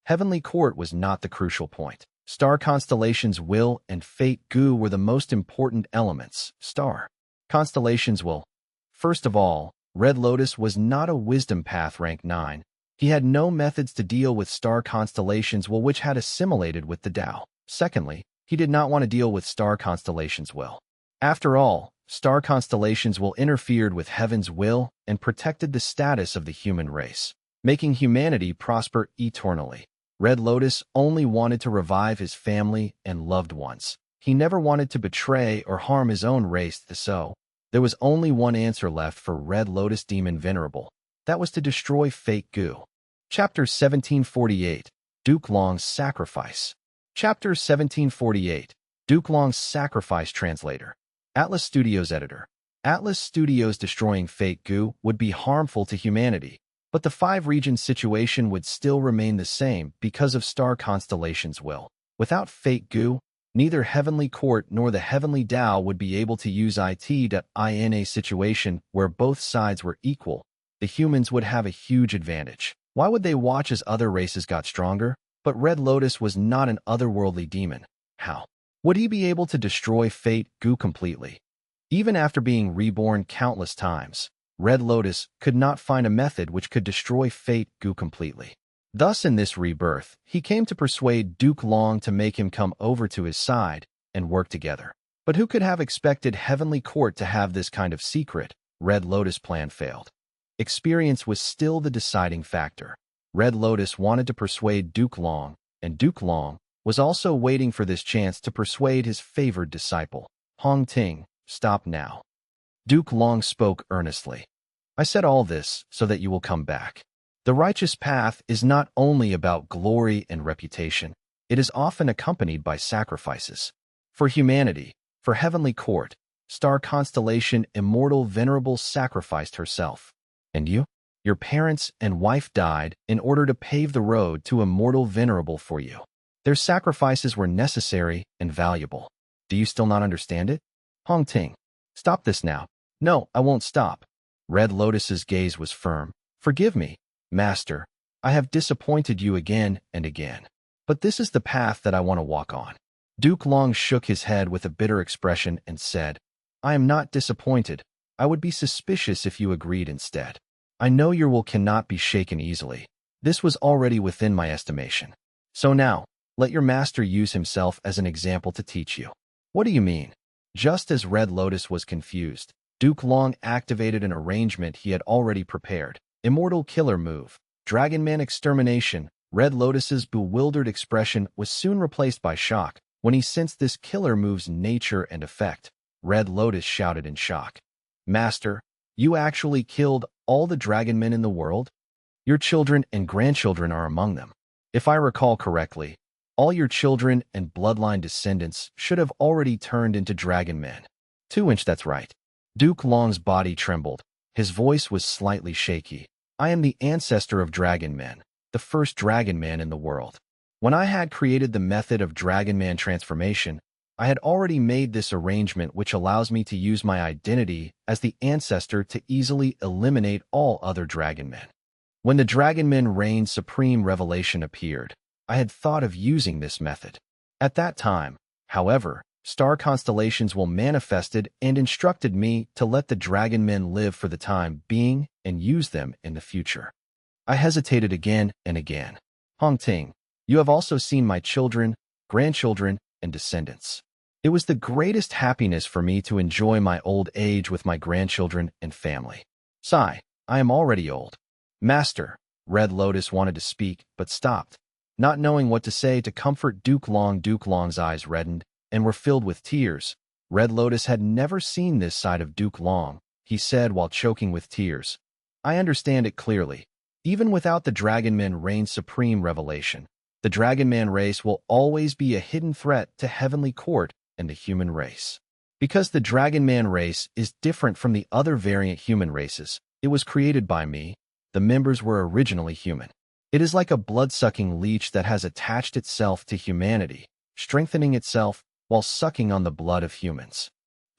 Heavenly Court was not the crucial point. Star constellations' will and Fate Gu were the most important elements. Star constellations' will. First of all, Red Lotus was not a wisdom path rank 9. He had no methods to deal with star constellations' will which had assimilated with the Tao. Secondly, he did not want to deal with star constellations' will. After all, star constellations' will interfered with heaven's will and protected the status of the human race, making humanity prosper eternally. Red Lotus only wanted to revive his family and loved ones. He never wanted to betray or harm his own race, so there was only one answer left for Red Lotus Demon Venerable. That was to destroy fake goo. Chapter 1748, Duke Long's Sacrifice. Chapter 1748, Duke Long's Sacrifice. Translator. Atlas Studios Editor. Atlas Studios destroying fake goo would be harmful to humanity, but the five-region situation would still remain the same because of star constellations' will. Without fake goo, neither Heavenly Court nor the Heavenly Tao would be able to use it. In a situation where both sides were equal, the humans would have a huge advantage. Why would they watch as other races got stronger? But Red Lotus was not an otherworldly demon. How would he be able to destroy fate goo completely? Even after being reborn countless times, Red Lotus could not find a method which could destroy fate goo completely. Thus, in this rebirth, he came to persuade Duke Long to make him come over to his side and work together. But who could have expected Heavenly Court to have this kind of secret? Red Lotus plan failed. Experience was still the deciding factor. Red Lotus wanted to persuade Duke Long, and Duke Long was also waiting for this chance to persuade his favored disciple. Hong Ting, stop now. Duke Long spoke earnestly. I said all this so that you will come back. The righteous path is not only about glory and reputation, it is often accompanied by sacrifices. For humanity, for Heavenly Court, star constellation Immortal Venerable sacrificed herself. And you? Your parents and wife died in order to pave the road to Immortal Venerable for you. Their sacrifices were necessary and valuable. Do you still not understand it? Hong Ting, stop this now. No, I won't stop. Red Lotus's gaze was firm. Forgive me, Master. I have disappointed you again and again. But this is the path that I want to walk on. Duke Long shook his head with a bitter expression and said, I am not disappointed. I would be suspicious if you agreed instead. I know your will cannot be shaken easily. This was already within my estimation. So now, let your master use himself as an example to teach you. What do you mean? Just as Red Lotus was confused, Duke Long activated an arrangement he had already prepared. Immortal Killer Move. Dragon Man Extermination. Red Lotus's bewildered expression was soon replaced by shock when he sensed this killer move's nature and effect. Red Lotus shouted in shock. Master, you actually killed all the dragon men in the world? Your children and grandchildren are among them. If I recall correctly, all your children and bloodline descendants should have already turned into dragon men. 2-inch, that's right. Duke Long's body trembled. His voice was slightly shaky. I am the ancestor of dragon men, the first dragon man in the world. When I had created the method of dragon man transformation, I had already made this arrangement which allows me to use my identity as the ancestor to easily eliminate all other dragon men. When the Dragon Men Reign Supreme revelation appeared, I had thought of using this method. At that time, however, star constellations will manifested and instructed me to let the dragon men live for the time being and use them in the future. I hesitated again and again. Hong Ting, you have also seen my children, grandchildren, and descendants. It was the greatest happiness for me to enjoy my old age with my grandchildren and family. Sigh, I am already old. Master, Red Lotus wanted to speak, but stopped, not knowing what to say to comfort Duke Long. Duke Long's eyes reddened and were filled with tears. Red Lotus had never seen this side of Duke Long. He said while choking with tears, I understand it clearly. Even without the Dragon Men Reign Supreme revelation, the Dragon Man race will always be a hidden threat to Heavenly Court and the human race. Because the Dragon Man race is different from the other variant human races, it was created by me. The members were originally human. It is like a blood-sucking leech that has attached itself to humanity, strengthening itself while sucking on the blood of humans.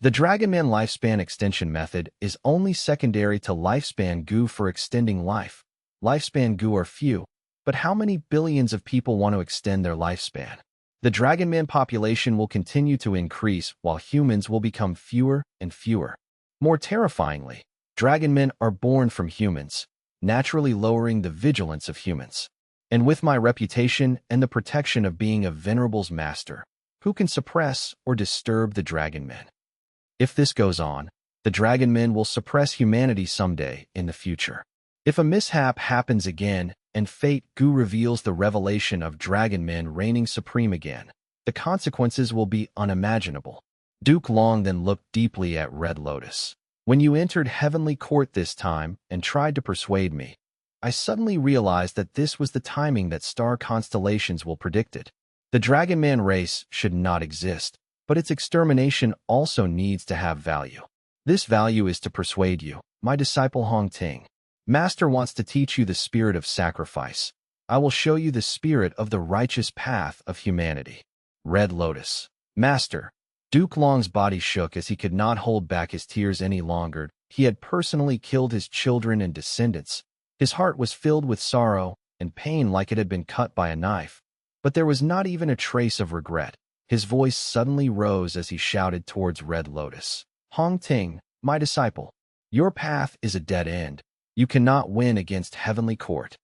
The Dragon Man lifespan extension method is only secondary to lifespan goo for extending life. Lifespan goo are few, but how many billions of people want to extend their lifespan? The Dragon Man population will continue to increase while humans will become fewer and fewer. More terrifyingly, Dragon Men are born from humans, naturally lowering the vigilance of humans. And with my reputation and the protection of being a Venerable's master, who can suppress or disturb the Dragon Men? If this goes on, the Dragon Men will suppress humanity someday in the future. If a mishap happens again and Fate Gu reveals the revelation of dragon men reigning supreme again. The consequences will be unimaginable. Duke Long then looked deeply at Red Lotus. When you entered Heavenly Court this time and tried to persuade me, I suddenly realized that this was the timing that star constellations will predict it. The Dragon Man race should not exist, but its extermination also needs to have value. This value is to persuade you, my disciple Hong Ting. Master wants to teach you the spirit of sacrifice. I will show you the spirit of the righteous path of humanity. Red Lotus. Master. Duke Long's body shook as he could not hold back his tears any longer. He had personally killed his children and descendants. His heart was filled with sorrow and pain like it had been cut by a knife. But there was not even a trace of regret. His voice suddenly rose as he shouted towards Red Lotus. Hong Ting, my disciple, your path is a dead end. You cannot win against Heavenly Court.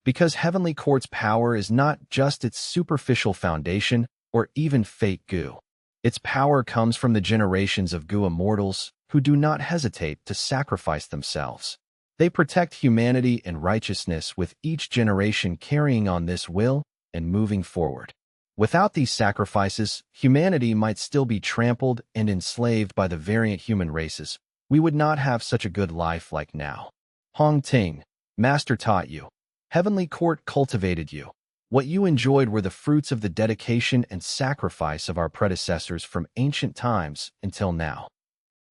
Because Heavenly Court's power is not just its superficial foundation or even Fate Gu. Its power comes from the generations of Gu immortals who do not hesitate to sacrifice themselves. They protect humanity and righteousness with each generation carrying on this will and moving forward. Without these sacrifices, humanity might still be trampled and enslaved by the variant human races. We would not have such a good life like now. Hong Ting, Master taught you. Heavenly Court cultivated you. What you enjoyed were the fruits of the dedication and sacrifice of our predecessors from ancient times until now.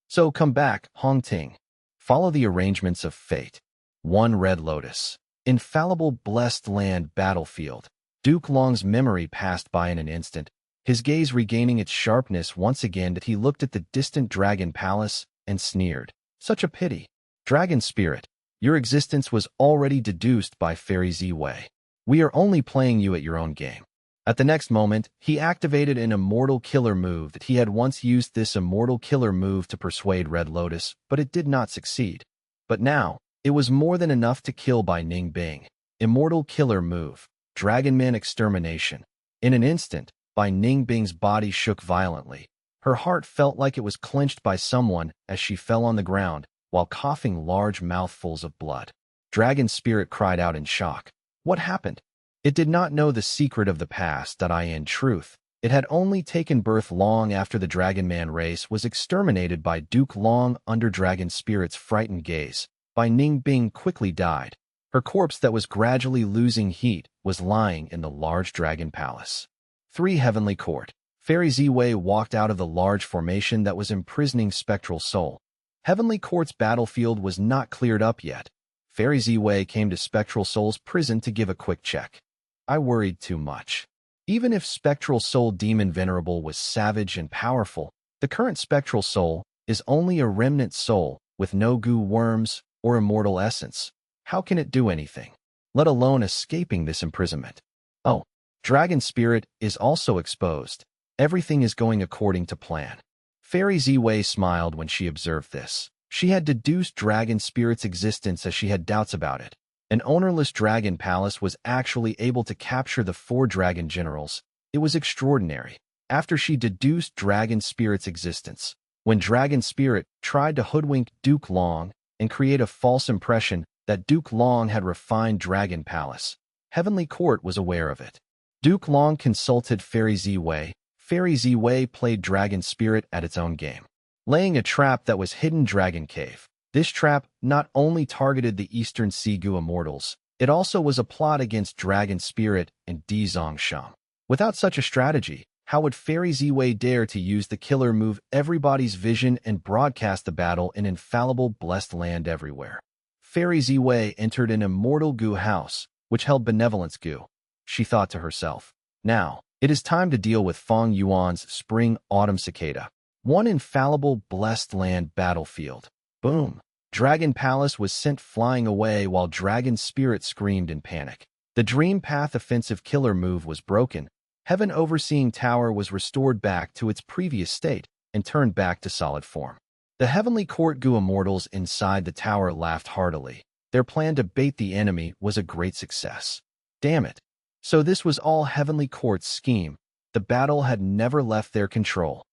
So come back, Hong Ting. Follow the arrangements of fate. 1 Red Lotus. Infallible blessed land battlefield. Duke Long's memory passed by in an instant, his gaze regaining its sharpness once again that he looked at the distant dragon palace and sneered. Such a pity. Dragon spirit, your existence was already deduced by Fairy Ziwei. We are only playing you at your own game. At the next moment, he activated an immortal killer move that he had once used this immortal killer move to persuade Red Lotus, but it did not succeed. But now, it was more than enough to kill by Ning Bing. Immortal killer move. Dragonman extermination. In an instant, Bai Ning Bing's body shook violently. Her heart felt like it was clenched by someone as she fell on the ground, while coughing large mouthfuls of blood. Dragon Spirit cried out in shock. What happened? It did not know the secret of the past. In truth, it had only taken birth long after the Dragon Man race was exterminated by Duke Long under Dragon Spirit's frightened gaze. Bai Ning Bing quickly died. Her corpse that was gradually losing heat was lying in the large dragon palace. 3 Heavenly Court. Fairy Ziwei walked out of the large formation that was imprisoning Spectral Soul. Heavenly Court's battlefield was not cleared up yet. Fairy Ziwei came to Spectral Soul's prison to give a quick check. I worried too much. Even if Spectral Soul Demon Venerable was savage and powerful, the current Spectral Soul is only a remnant soul with no goo worms or immortal essence. How can it do anything, let alone escaping this imprisonment? Oh, Dragon Spirit is also exposed. Everything is going according to plan. Fairy Ziwei smiled when she observed this. She had deduced Dragon Spirit's existence as she had doubts about it. An ownerless dragon palace was actually able to capture the 4 dragon generals. It was extraordinary. After she deduced Dragon Spirit's existence, when Dragon Spirit tried to hoodwink Duke Long and create a false impression that Duke Long had refined Dragon Palace, Heavenly Court was aware of it. Duke Long consulted Fairy Ziwei. Fairy Ziwei played Dragon Spirit at its own game, laying a trap that was hidden Dragon Cave. This trap not only targeted the Eastern Sea Gu immortals, it also was a plot against Dragon Spirit and Di Zongsham. Without such a strategy, how would Fairy Ziwei dare to use the killer move Everybody's Vision and broadcast the battle in infallible blessed land everywhere? Fairy Ziwei entered an immortal Gu house, which held benevolence Gu. She thought to herself, now, it is time to deal with Fang Yuan's spring-autumn cicada. 1 infallible blessed land battlefield. Boom. Dragon Palace was sent flying away while Dragon Spirit screamed in panic. The Dream Path offensive killer move was broken. Heaven Overseeing Tower was restored back to its previous state and turned back to solid form. The Heavenly Court Gu immortals inside the tower laughed heartily. Their plan to bait the enemy was a great success. Damn it. So this was all Heavenly Court's scheme. The battle had never left their control.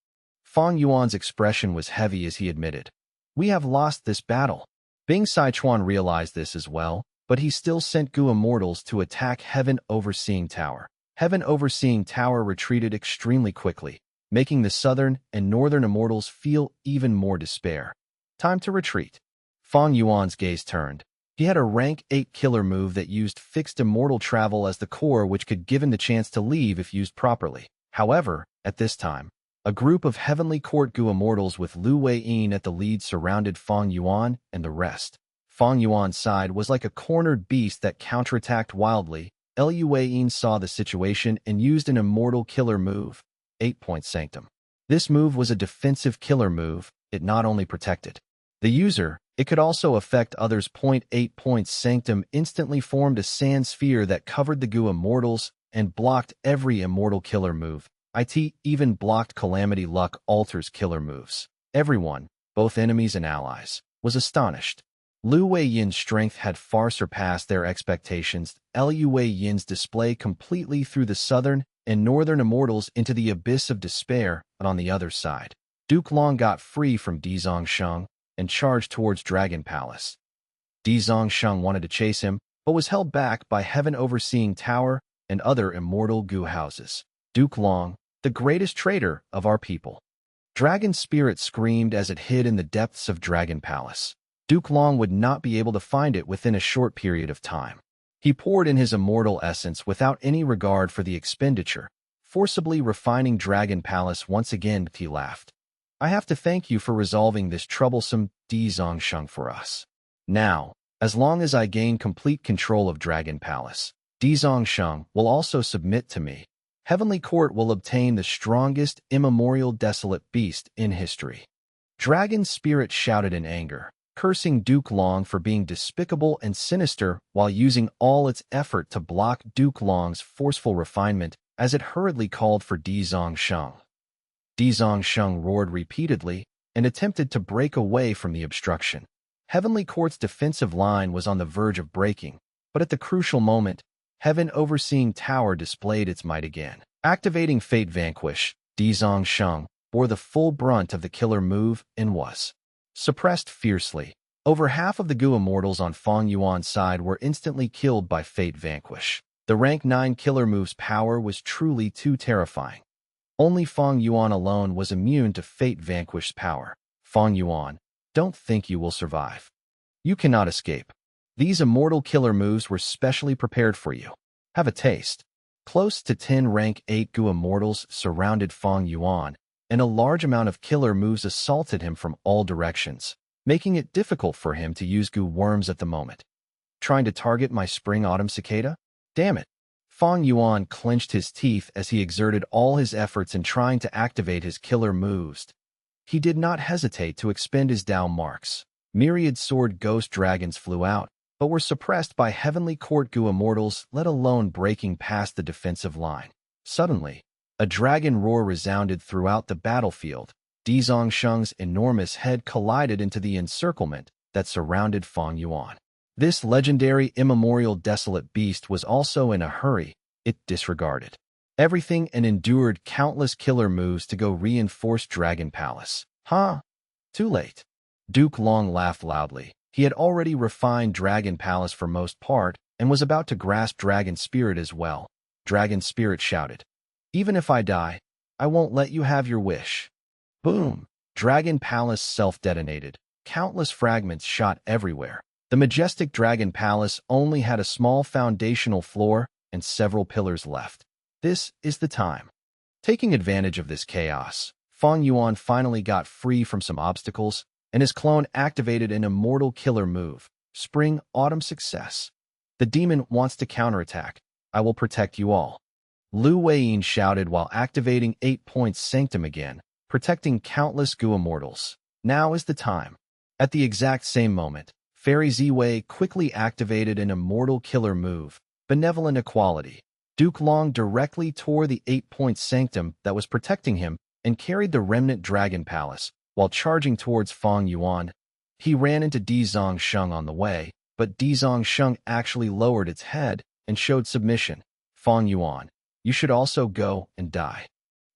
Fang Yuan's expression was heavy as he admitted, we have lost this battle. Bing Sichuan realized this as well. but he still sent Gu immortals to attack Heaven Overseeing Tower. Heaven Overseeing Tower retreated extremely quickly, making the southern and northern immortals feel even more despair. Time to retreat. Fang Yuan's gaze turned. He had a rank 8 killer move that used fixed immortal travel as the core, which could give him the chance to leave if used properly. However, at this time, a group of Heavenly Court Gu immortals with Lu Weiyin at the lead surrounded Fang Yuan and the rest. Fang Yuan's side was like a cornered beast that counterattacked wildly. Lu Weiyin saw the situation and used an immortal killer move, 8-point Sanctum. This move was a defensive killer move. It not only protected the user, it could also affect others. 8-point Sanctum instantly formed a sand sphere that covered the Gu immortals and blocked every immortal killer move. It even blocked Calamity Luck Altars killer moves. Everyone, both enemies and allies, was astonished. Lu Weiyin's strength had far surpassed their expectations. Lu Weiyin's display completely threw the southern and northern immortals into the abyss of despair, but on the other side, Duke Long got free from Di Zongsheng and charged towards Dragon Palace. Di Zongsheng wanted to chase him, but was held back by Heaven Overseeing Tower and other immortal Gu houses. Duke Long, the greatest traitor of our people. Dragon Spirit screamed as it hid in the depths of Dragon Palace. Duke Long would not be able to find it within a short period of time. He poured in his immortal essence without any regard for the expenditure, forcibly refining Dragon Palace once again. He laughed. I have to thank you for resolving this troublesome Di Zongsheng for us. Now, as long as I gain complete control of Dragon Palace, Di Zongsheng will also submit to me. Heavenly Court will obtain the strongest immemorial desolate beast in history. Dragon Spirit shouted in anger, cursing Duke Long for being despicable and sinister while using all its effort to block Duke Long's forceful refinement as it hurriedly called for Di Zongsheng. Di Zongsheng roared repeatedly and attempted to break away from the obstruction. Heavenly Court's defensive line was on the verge of breaking, but at the crucial moment, Heaven Overseeing Tower displayed its might again. Activating Fate Vanquish, Di Zongsheng bore the full brunt of the killer move and was suppressed fiercely. Over half of the Gu immortals on Fang Yuan's side were instantly killed by Fate Vanquish. The rank 9 killer move's power was truly too terrifying. Only Fang Yuan alone was immune to Fate Vanquish's power. Fang Yuan, don't think you will survive. You cannot escape. These immortal killer moves were specially prepared for you. Have a taste. Close to 10 rank 8 Gu immortals surrounded Fang Yuan, and a large amount of killer moves assaulted him from all directions, making it difficult for him to use Gu worms at the moment. Trying to target my spring-autumn cicada? Damn it. Fang Yuan clenched his teeth as he exerted all his efforts in trying to activate his killer moves. He did not hesitate to expend his Dao marks. Myriad sword ghost dragons flew out, but were suppressed by Heavenly Court Gu immortals, let alone breaking past the defensive line. Suddenly, a dragon roar resounded throughout the battlefield. Di Zongsheng's enormous head collided into the encirclement that surrounded Fang Yuan. This legendary immemorial desolate beast was also in a hurry. It disregarded everything and endured countless killer moves to go reinforce Dragon Palace. Huh? Too late. Duke Long laughed loudly. He had already refined Dragon Palace for most part and was about to grasp Dragon Spirit as well. Dragon Spirit shouted, "Even if I die, I won't let you have your wish." Boom! Dragon Palace self-detonated. Countless fragments shot everywhere. The majestic Dragon Palace only had a small foundational floor and several pillars left. This is the time. Taking advantage of this chaos, Fang Yuan finally got free from some obstacles, and his clone activated an immortal killer move, Spring-Autumn Success. The demon wants to counterattack. I will protect you all. Lu Weiyin shouted while activating 8-point Sanctum again, protecting countless Gu immortals. Now is the time. At the exact same moment, Fairy Ziwei quickly activated an immortal killer move, Benevolent Equality. Duke Long directly tore the 8-point Sanctum that was protecting him and carried the remnant Dragon Palace. While charging towards Fang Yuan, he ran into Di Zongsheng on the way, but Di Zongsheng actually lowered its head and showed submission. Fang Yuan, you should also go and die.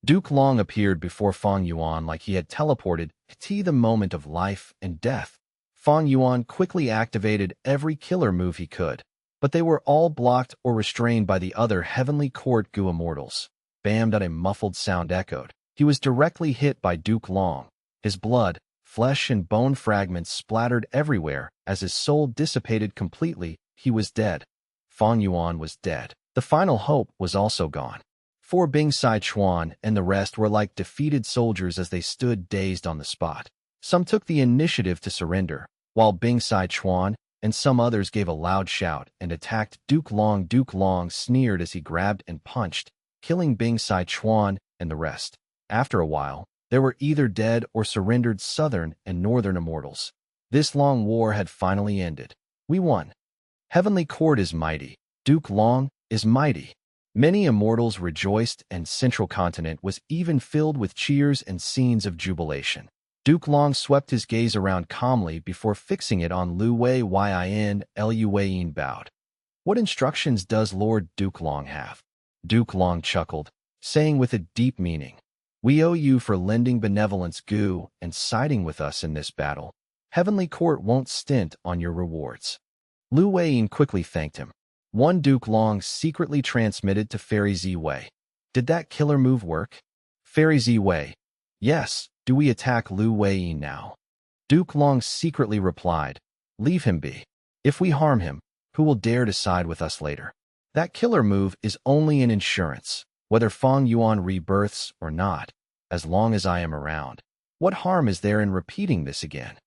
Duke Long appeared before Fang Yuan like he had teleported to the moment of life and death. Fang Yuan quickly activated every killer move he could, but they were all blocked or restrained by the other Heavenly Court Gu immortals. Bam! A muffled sound echoed. He was directly hit by Duke Long. His blood, flesh and bone fragments splattered everywhere as his soul dissipated completely. He was dead. Fang Yuan was dead. The final hope was also gone. For Bing Sai Chuan and the rest were like defeated soldiers as they stood dazed on the spot. Some took the initiative to surrender, while Bing Sai Chuan and some others gave a loud shout and attacked Duke Long. Duke Long sneered as he grabbed and punched, killing Bing Sai Chuan and the rest. After a while, there were either dead or surrendered southern and northern immortals. This long war had finally ended. We won. Heavenly Court is mighty. Duke Long is mighty. Many immortals rejoiced, and Central Continent was even filled with cheers and scenes of jubilation. Duke Long swept his gaze around calmly before fixing it on Lu Wei Yin. Lu Weiyin bowed. What instructions does Lord Duke Long have? Duke Long chuckled, saying with a deep meaning, "We owe you for lending benevolence Gu and siding with us in this battle. Heavenly Court won't stint on your rewards." Lu Weiyin quickly thanked him. One Duke Long secretly transmitted to Fairy Ziwei. Did that killer move work? Fairy Ziwei. Yes. Do we attack Lu Weiyin now? Duke Long secretly replied, "Leave him be. If we harm him, who will dare to side with us later? That killer move is only an insurance, whether Fang Yuan rebirths or not, as long as I am around. What harm is there in repeating this again?"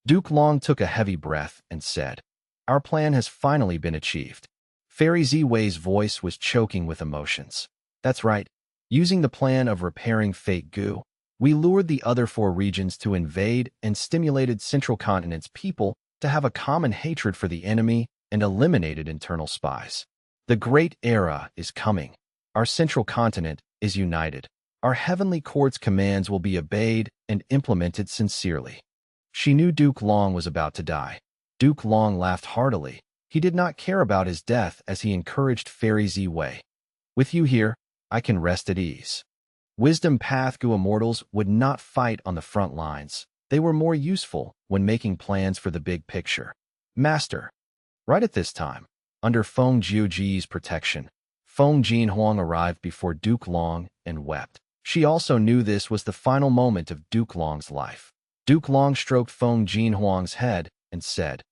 Duke Long took a heavy breath and said, "Our plan has finally been achieved." Fairy Ziwei's voice was choking with emotions. "That's right. Using the plan of repairing Fate Gu, we lured the other 4 regions to invade and stimulated Central Continent's people to have a common hatred for the enemy and eliminated internal spies. The Great Era is coming. Our Central Continent is united. Our Heavenly Court's commands will be obeyed and implemented sincerely." She knew Duke Long was about to die. Duke Long laughed heartily. He did not care about his death as he encouraged Fairy Ziwei. "With you here, I can rest at ease." Wisdom Path Gu immortals would not fight on the front lines. They were more useful when making plans for the big picture. "Master." Right at this time, under Feng Jiuji's protection, Feng Jinhuang arrived before Duke Long and wept. She also knew this was the final moment of Duke Long's life. Duke Long stroked Feng Jinhuang's head and said,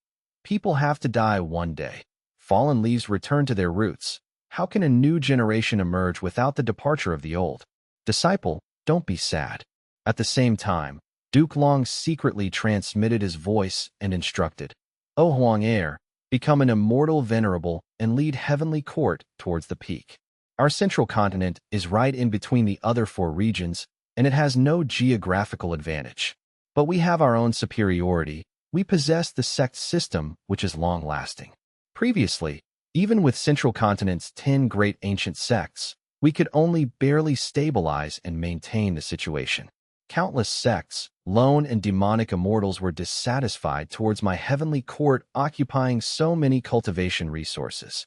"People have to die one day. Fallen leaves return to their roots. How can a new generation emerge without the departure of the old? Disciple, don't be sad." At the same time, Duke Long secretly transmitted his voice and instructed, "O Huang Heir, become an immortal venerable and lead Heavenly Court towards the peak. Our Central Continent is right in between the other 4 regions, and it has no geographical advantage. But we have our own superiority. We possess the sect system, which is long-lasting. Previously, even with Central Continent's 10 great ancient sects, we could only barely stabilize and maintain the situation. Countless sects, lone and demonic immortals were dissatisfied towards my Heavenly Court occupying so many cultivation resources.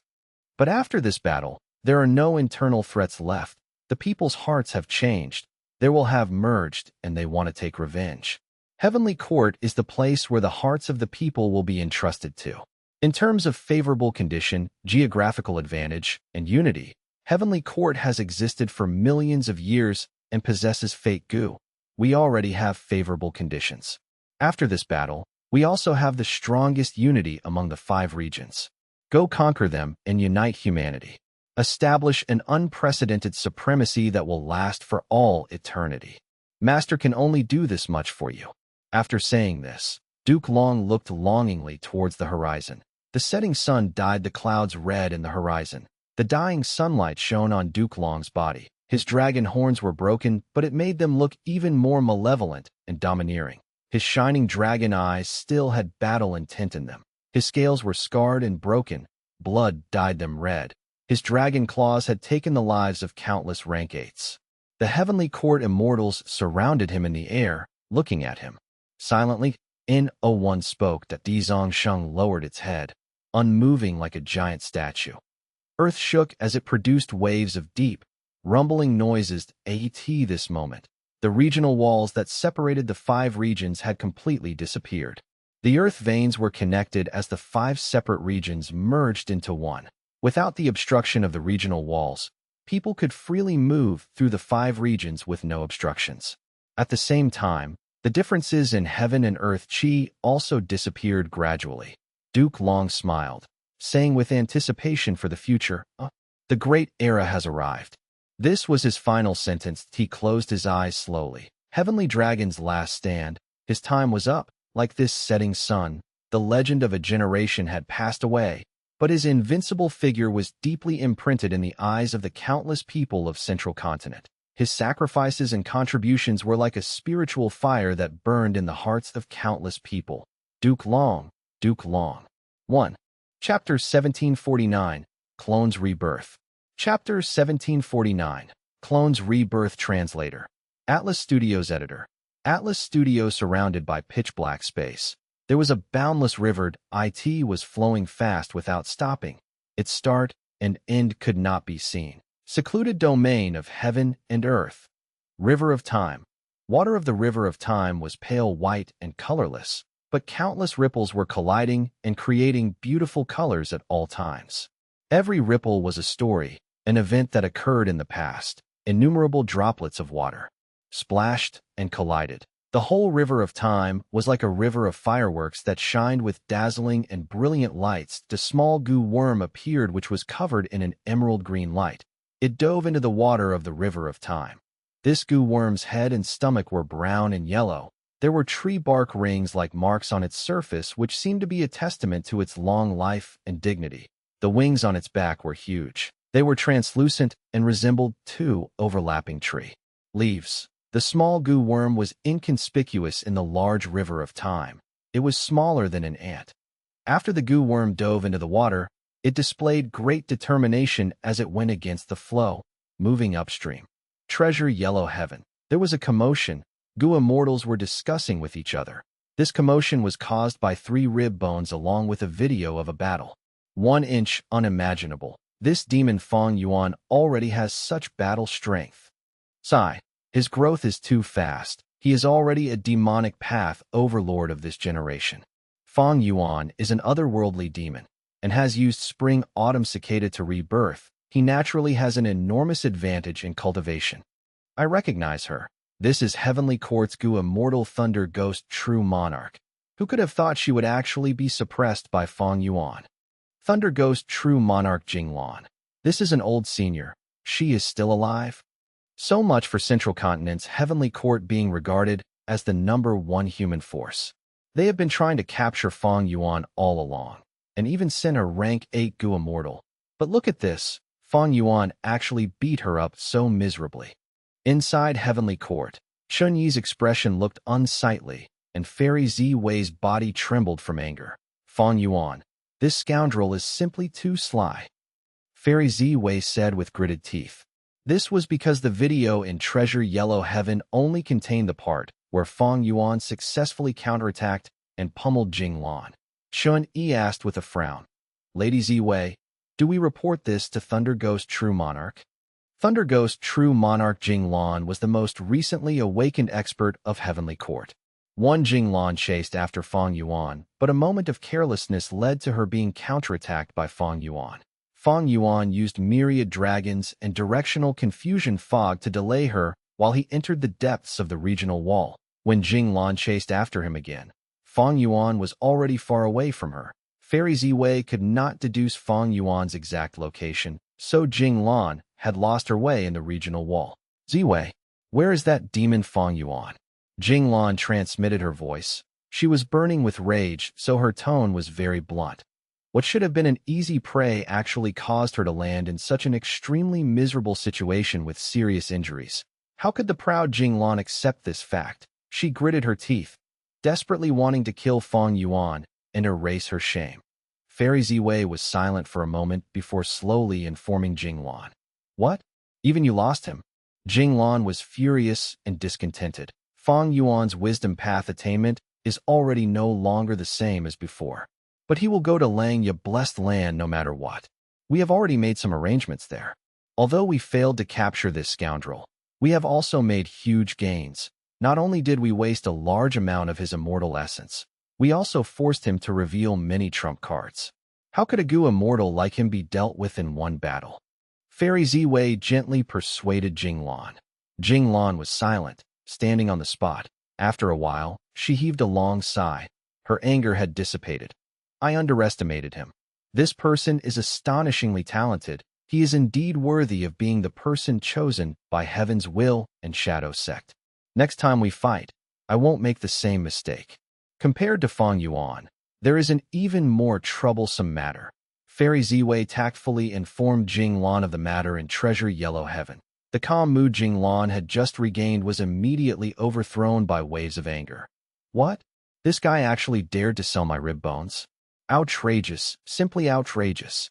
But after this battle, there are no internal threats left. The people's hearts have changed. They will have merged, and they want to take revenge. Heavenly Court is the place where the hearts of the people will be entrusted to. In terms of favorable condition, geographical advantage, and unity, Heavenly Court has existed for millions of years and possesses Fate Gu. We already have favorable conditions. After this battle, we also have the strongest unity among the 5 regions. Go conquer them and unite humanity. Establish an unprecedented supremacy that will last for all eternity. Master can only do this much for you." After saying this, Duke Long looked longingly towards the horizon. The setting sun dyed the clouds red in the horizon. The dying sunlight shone on Duke Long's body. His dragon horns were broken, but it made them look even more malevolent and domineering. His shining dragon eyes still had battle intent in them. His scales were scarred and broken. Blood dyed them red. His dragon claws had taken the lives of countless rank 8s. The Heavenly Court immortals surrounded him in the air, looking at him. Silently, N01 spoke that Di Zongsheng lowered its head, unmoving like a giant statue. Earth shook as it produced waves of deep, rumbling noises. This moment, the regional walls that separated the 5 regions had completely disappeared. The earth veins were connected as the 5 separate regions merged into one. Without the obstruction of the regional walls, people could freely move through the 5 regions with no obstructions. At the same time, the differences in heaven and earth chi also disappeared gradually. Duke Long smiled, saying with anticipation for the future, "The great era has arrived." This was his final sentence. He closed his eyes slowly. Heavenly Dragon's last stand. His time was up. Like this setting sun, the legend of a generation had passed away, but his invincible figure was deeply imprinted in the eyes of the countless people of Central Continent. His sacrifices and contributions were like a spiritual fire that burned in the hearts of countless people. Duke Long, Duke Long. 1. Chapter 1749, Clones Rebirth. Chapter 1749, Clones Rebirth. Translator. Atlas Studios Editor. Atlas Studios. Surrounded by pitch-black space, there was a boundless river. It was flowing fast without stopping. Its start and end could not be seen. Secluded domain of heaven and earth. River of Time. Water of the River of Time was pale white and colorless, but countless ripples were colliding and creating beautiful colors at all times. Every ripple was a story, an event that occurred in the past. Innumerable droplets of water splashed and collided. The whole River of Time was like a river of fireworks that shined with dazzling and brilliant lights. The small goo worm appeared, which was covered in an emerald green light. It dove into the water of the River of Time. This goo worm's head and stomach were brown and yellow. There were tree bark rings like marks on its surface, which seemed to be a testament to its long life and dignity. The wings on its back were huge. They were translucent and resembled 2 overlapping tree leaves. The small goo worm was inconspicuous in the large River of Time. It was smaller than an ant. After the goo worm dove into the water, it displayed great determination as it went against the flow, moving upstream. Treasure Yellow Heaven. There was a commotion. Goo immortals were discussing with each other. This commotion was caused by 3 rib bones along with a video of a battle. 1 inch unimaginable. This demon Fang Yuan already has such battle strength. Sigh. His growth is too fast. He is already a demonic path overlord of this generation. Fang Yuan is an otherworldly demon and has used spring-autumn cicada to rebirth. He naturally has an enormous advantage in cultivation. I recognize her. This is Heavenly Court's Goo Immortal Thunder Ghost True Monarch. Who could have thought she would actually be suppressed by Fang Yuan? Thunder Ghost True Monarch Jinglan. This is an old senior. She is still alive? So much for Central Continent's Heavenly Court being regarded as the #1 human force. They have been trying to capture Fang Yuan all along, and even sent a rank 8 Goo Immortal. But look at this, Fang Yuan actually beat her up so miserably. Inside Heavenly Court, Chun Yi's expression looked unsightly, and Fairy Ziwei's body trembled from anger. Fang Yuan, this scoundrel is simply too sly, Fairy Ziwei said with gritted teeth. This was because the video in Treasure Yellow Heaven only contained the part where Fang Yuan successfully counterattacked and pummeled Jinglan. Chun Yi asked with a frown, Lady Ziwei, do we report this to Thunder Ghost True Monarch? Thunder Ghost True Monarch Jinglan was the most recently awakened expert of Heavenly Court. One Jinglan chased after Fang Yuan, but a moment of carelessness led to her being counterattacked by Fang Yuan. Fang Yuan used myriad dragons and directional confusion fog to delay her while he entered the depths of the regional wall. When Jinglan chased after him again, Fang Yuan was already far away from her. Fairy Ziwei could not deduce Fang Yuan's exact location, so Jinglan had lost her way in the regional wall. Ziwei, where is that demon Fang Yuan? Jinglan transmitted her voice. She was burning with rage, so her tone was very blunt. What should have been an easy prey actually caused her to land in such an extremely miserable situation with serious injuries. How could the proud Jinglan accept this fact? She gritted her teeth, desperately wanting to kill Fang Yuan and erase her shame. Fairy Ziwei was silent for a moment before slowly informing Jinglan. What? Even you lost him? Jinglan was furious and discontented. Fang Yuan's wisdom path attainment is already no longer the same as before. But he will go to Langya blessed land no matter what. We have already made some arrangements there. Although we failed to capture this scoundrel, we have also made huge gains. Not only did we waste a large amount of his immortal essence, We also forced him to reveal many trump cards. How could a Gu immortal like him be dealt with in one battle? Fairy Ziwei gently persuaded Jinglan. Jinglan was silent, standing on the spot. After a while, she heaved a long sigh. Her anger had dissipated. I underestimated him. This person is astonishingly talented. He is indeed worthy of being the person chosen by Heaven's will and Shadow Sect. Next time we fight, I won't make the same mistake. Compared to Fang Yuan, there is an even more troublesome matter. Fairy Ziwei tactfully informed Jinglan of the matter in Treasure Yellow Heaven. The calm mood Jinglan had just regained was immediately overthrown by waves of anger. What? This guy actually dared to sell my rib bones? Outrageous, simply outrageous.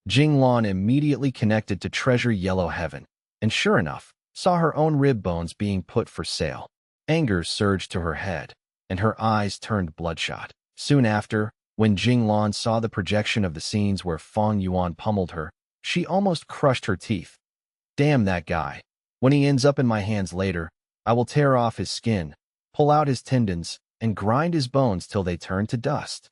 Jinglan immediately connected to Treasure Yellow Heaven, and sure enough, saw her own rib bones being put for sale. Anger surged to her head, and her eyes turned bloodshot. Soon after, when Jinglan saw the projection of the scenes where Fang Yuan pummeled her, she almost crushed her teeth. Damn that guy. When he ends up in my hands later, I will tear off his skin, pull out his tendons, and grind his bones till they turn to dust.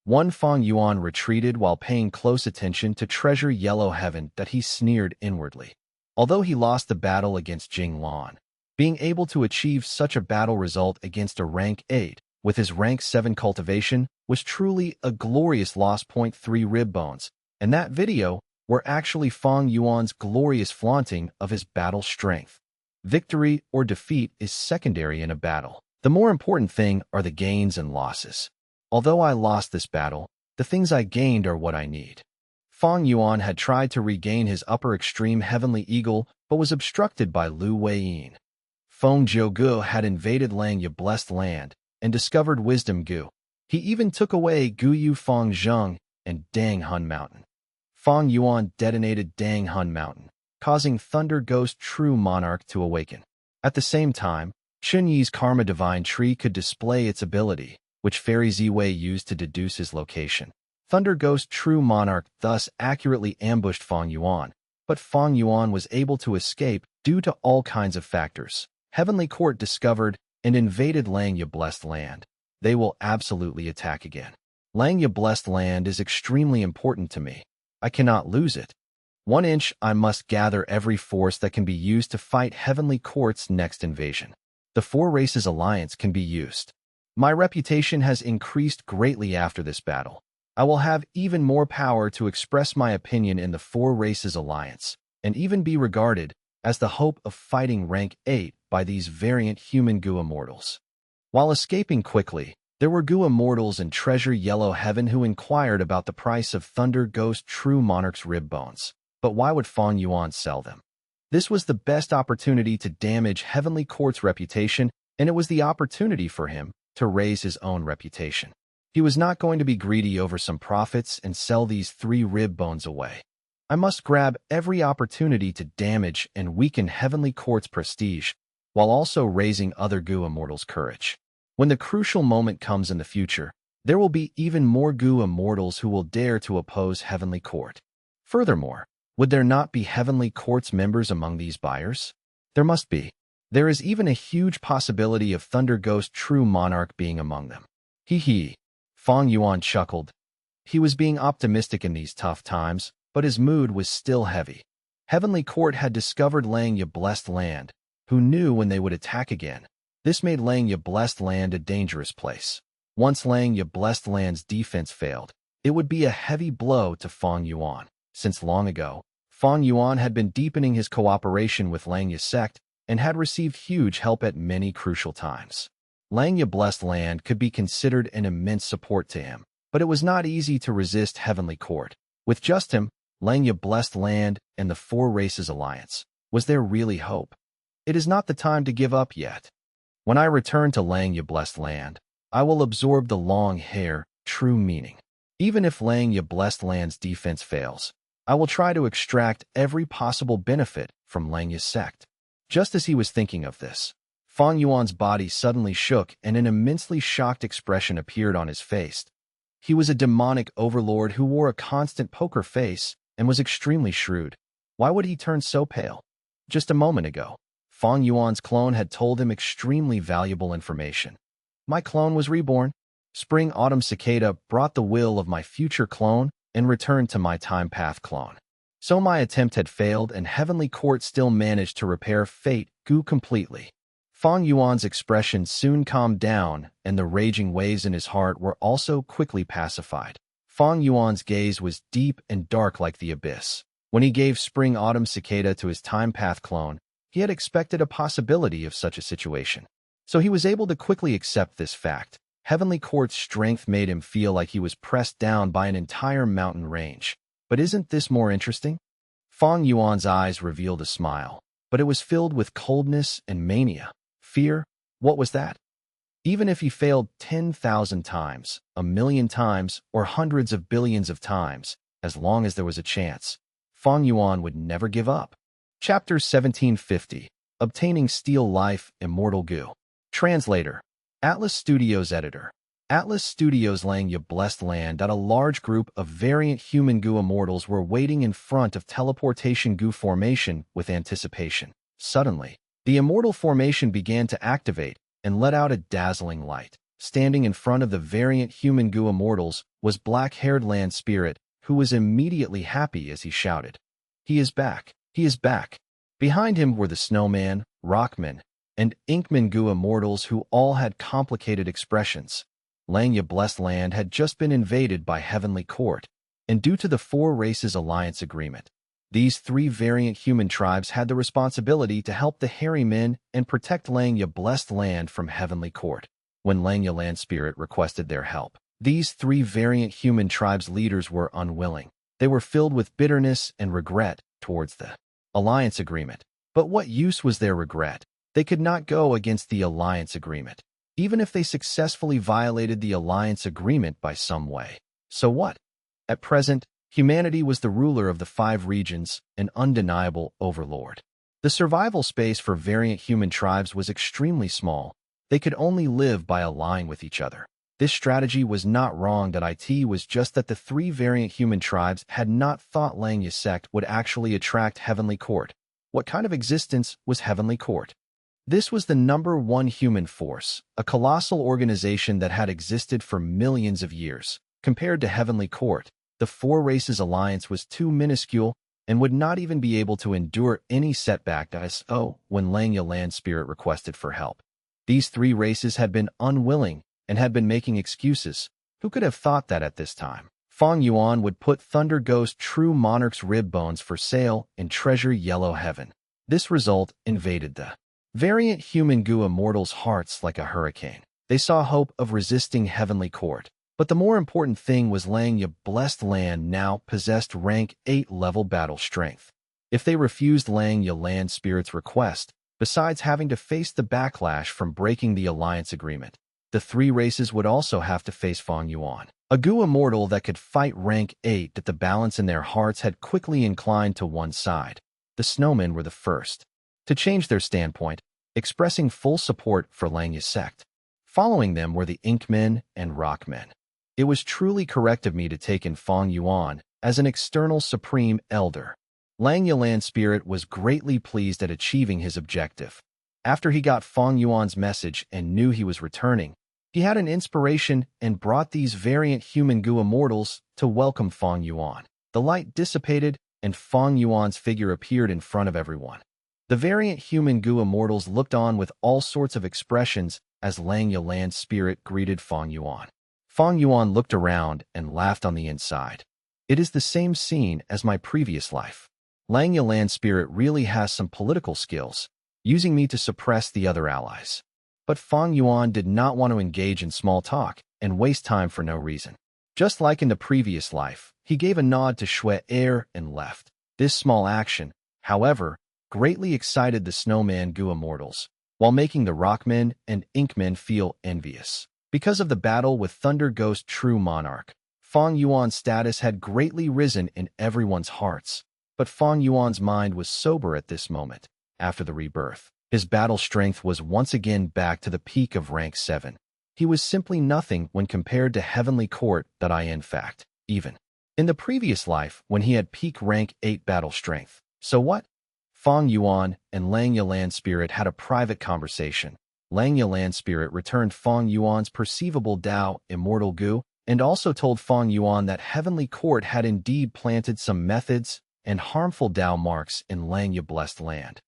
One Fang Yuan retreated while paying close attention to Treasure Yellow Heaven that he sneered inwardly. Although he lost the battle against Jinglan, being able to achieve such a battle result against a rank 8 with his rank 7 cultivation was truly a glorious loss. 3 rib bones, and that video were actually Fang Yuan's glorious flaunting of his battle strength. Victory or defeat is secondary in a battle. The more important thing are the gains and losses. Although I lost this battle, the things I gained are what I need. Fang Yuan had tried to regain his upper extreme heavenly eagle, but was obstructed by Lu Weiyin. Feng Jiugu had invaded Langya Blessed Land and discovered Wisdom Gu. He even took away Guyu Fang Zheng and Dang Hun Mountain. Fang Yuan detonated Dang Hun Mountain, causing Thunder Ghost True Monarch to awaken. At the same time, Chunyi's Karma Divine Tree could display its ability, which Fairy Ziwei used to deduce his location. Thunder Ghost True Monarch thus accurately ambushed Fang Yuan, but Fang Yuan was able to escape due to all kinds of factors. Heavenly Court discovered and invaded Langya Blessed Land. They will absolutely attack again. Langya Blessed Land is extremely important to me. I cannot lose it. 1 inch, I must gather every force that can be used to fight Heavenly Court's next invasion. The 4 Races Alliance can be used. My reputation has increased greatly after this battle. I will have even more power to express my opinion in the 4 Races Alliance, and even be regarded as the hope of fighting rank 8 by these variant human Gu immortals. While escaping quickly, there were Gu immortals in Treasure Yellow Heaven who inquired about the price of Thunder Ghost True Monarch's rib bones. But why would Fang Yuan sell them? This was the best opportunity to damage Heavenly Court's reputation, and it was the opportunity for him to raise his own reputation. He was not going to be greedy over some profits and sell these 3 rib bones away. I must grab every opportunity to damage and weaken Heavenly Court's prestige, while also raising other Gu immortals' courage. When the crucial moment comes in the future, there will be even more Gu immortals who will dare to oppose Heavenly Court. Furthermore, would there not be Heavenly Court's members among these buyers? There must be. There is even a huge possibility of Thunder Ghost True Monarch being among them. Hee. Fang Yuan chuckled. He was being optimistic in these tough times, but his mood was still heavy. Heavenly Court had discovered Langya Blessed Land. Who knew when they would attack again? This made Langya Blessed Land a dangerous place. Once Langya Blessed Land's defense failed, it would be a heavy blow to Fang Yuan. Since long ago, Fang Yuan had been deepening his cooperation with Langya Sect and had received huge help at many crucial times. Langya Blessed Land could be considered an immense support to him, but it was not easy to resist Heavenly Court. With just him, Langya Blessed Land, and the 4 Races Alliance, was there really hope? It is not the time to give up yet. When I return to Langya Blessed Land, I will absorb the long hair, true meaning. Even if Langya Blessed Land's defense fails, I will try to extract every possible benefit from Langya Sect. Just as he was thinking of this, Fang Yuan's body suddenly shook and an immensely shocked expression appeared on his face. He was a demonic overlord who wore a constant poker face and was extremely shrewd. Why would he turn so pale? Just a moment ago, Fang Yuan's clone had told him extremely valuable information. My clone was reborn. Spring-autumn cicada brought the will of my future clone and returned to my time path clone. So my attempt had failed, and Heavenly Court still managed to repair fate completely. Fang Yuan's expression soon calmed down, and the raging waves in his heart were also quickly pacified. Fang Yuan's gaze was deep and dark like the abyss. When he gave Spring-autumn cicada to his time path clone, he had expected a possibility of such a situation. So he was able to quickly accept this fact. Heavenly Court's strength made him feel like he was pressed down by an entire mountain range. But isn't this more interesting? Fang Yuan's eyes revealed a smile, but it was filled with coldness and mania. Fear? What was that? Even if he failed 10,000 times, 1,000,000 times, or hundreds of billions of times, as long as there was a chance, Fang Yuan would never give up. Chapter 1750. Obtaining Steel Life, Immortal Goo. Translator. Atlas Studios Editor. Atlas Studios Langya blessed land that a large group of variant human goo immortals were waiting in front of teleportation goo formation with anticipation. Suddenly, the immortal formation began to activate and let out a dazzling light. Standing in front of the variant human goo immortals was black-haired land spirit, who was immediately happy as he shouted, "He is back! He is back!" Behind him were the snowman, rockman, and inkman goo immortals who all had complicated expressions. Langya blessed land had just been invaded by Heavenly Court, and due to the Four Races Alliance Agreement, these three variant human tribes had the responsibility to help the hairy men and protect Langya blessed land from Heavenly Court. When Langya land spirit requested their help, these three variant human tribes' leaders were unwilling. They were filled with bitterness and regret towards the Alliance Agreement. But what use was their regret? They could not go against the Alliance Agreement, even if they successfully violated the Alliance Agreement by some way. So what? At present, humanity was the ruler of the 5 regions, an undeniable overlord. The survival space for variant human tribes was extremely small. They could only live by allying with each other. This strategy was not wrong. It was just that the 3 variant human tribes had not thought Langya sect would actually attract Heavenly Court. What kind of existence was Heavenly Court? This was the #1 human force, a colossal organization that had existed for millions of years. Compared to Heavenly Court, the Four Races Alliance was too minuscule and would not even be able to endure any setback when Langya land spirit requested for help. These 3 races had been unwilling and had been making excuses. Who could have thought that at this time? Fang Yuan would put Thunder Ghost True Monarch's rib bones for sale in Treasure Yellow Heaven. This result invaded the variant human goo immortals' hearts like a hurricane. They saw hope of resisting Heavenly Court. But the more important thing was Langya blessed land now possessed rank 8 level battle strength. If they refused Langya land spirit's request, besides having to face the backlash from breaking the alliance agreement, the 3 races would also have to face Fang Yuan, a goo immortal that could fight rank 8. That the balance in their hearts had quickly inclined to one side. The snowmen were the first to change their standpoint, expressing full support for Langya sect. Following them were the Inkmen and Rockmen. It was truly correct of me to take in Fang Yuan as an external supreme elder. Langya land spirit was greatly pleased at achieving his objective. After he got Fang Yuan's message and knew he was returning, he had an inspiration and brought these variant human goo immortals to welcome Fang Yuan. The light dissipated and Fang Yuan's figure appeared in front of everyone. The variant human goo immortals looked on with all sorts of expressions as Langya land spirit greeted Fang Yuan. Fang Yuan looked around and laughed on the inside. It is the same scene as my previous life. Langya land spirit really has some political skills, using me to suppress the other allies. But Fang Yuan did not want to engage in small talk and waste time for no reason. Just like in the previous life, he gave a nod to Shui Air and left. This small action, however, greatly excited the snowman goo immortals, while making the rockmen and inkmen feel envious. Because of the battle with Thunder Ghost True Monarch, Fang Yuan's status had greatly risen in everyone's hearts. But Fang Yuan's mind was sober at this moment. After the rebirth, his battle strength was once again back to the peak of rank 7. He was simply nothing when compared to Heavenly Court in fact, even in the previous life when he had peak rank 8 battle strength. So what? Fang Yuan and Langya land spirit had a private conversation. Lang Yalan spirit returned Fang Yuan's perceivable Tao, immortal goo, and also told Fang Yuan that Heavenly Court had indeed planted some methods and harmful Tao marks in Langya blessed land.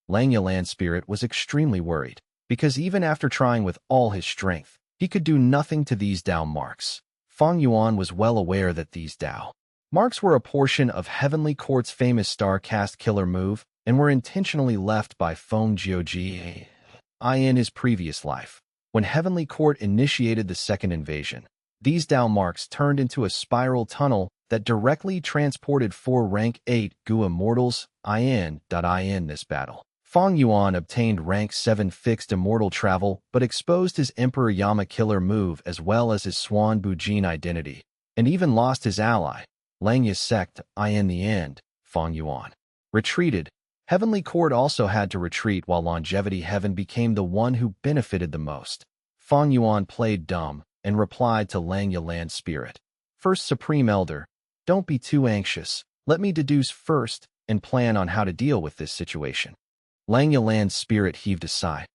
Lang Yalan spirit was extremely worried, because even after trying with all his strength, he could do nothing to these Tao marks. Fang Yuan was well aware that these Tao marks were a portion of Heavenly Court's famous star cast killer move and were intentionally left by Feng Jiuji in his previous life. When Heavenly Court initiated the second invasion, these Tao marks turned into a spiral tunnel that directly transported 4 rank 8 Gu immortals in this battle. Fang Yuan obtained rank 7 fixed immortal travel but exposed his Emperor Yama killer move as well as his Swan Bujin identity, and even lost his ally, Langya's sect in the end. Fang Yuan retreated. Heavenly Court also had to retreat while Longevity Heaven became the one who benefited the most. Fang Yuan played dumb and replied to Lang Yalan spirit. First Supreme Elder, don't be too anxious. Let me deduce first and plan on how to deal with this situation. Lang Yalan's spirit heaved a sigh.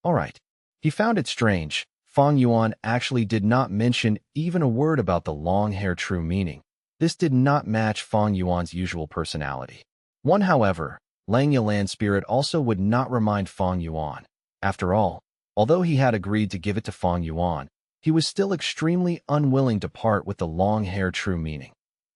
All right. He found it strange. Fang Yuan actually did not mention even a word about the long hair true meaning. This did not match Fang Yuan's usual personality. However, Lang Yalan's spirit also would not remind Fang Yuan. After all, although he had agreed to give it to Fang Yuan, he was still extremely unwilling to part with the long hair true meaning.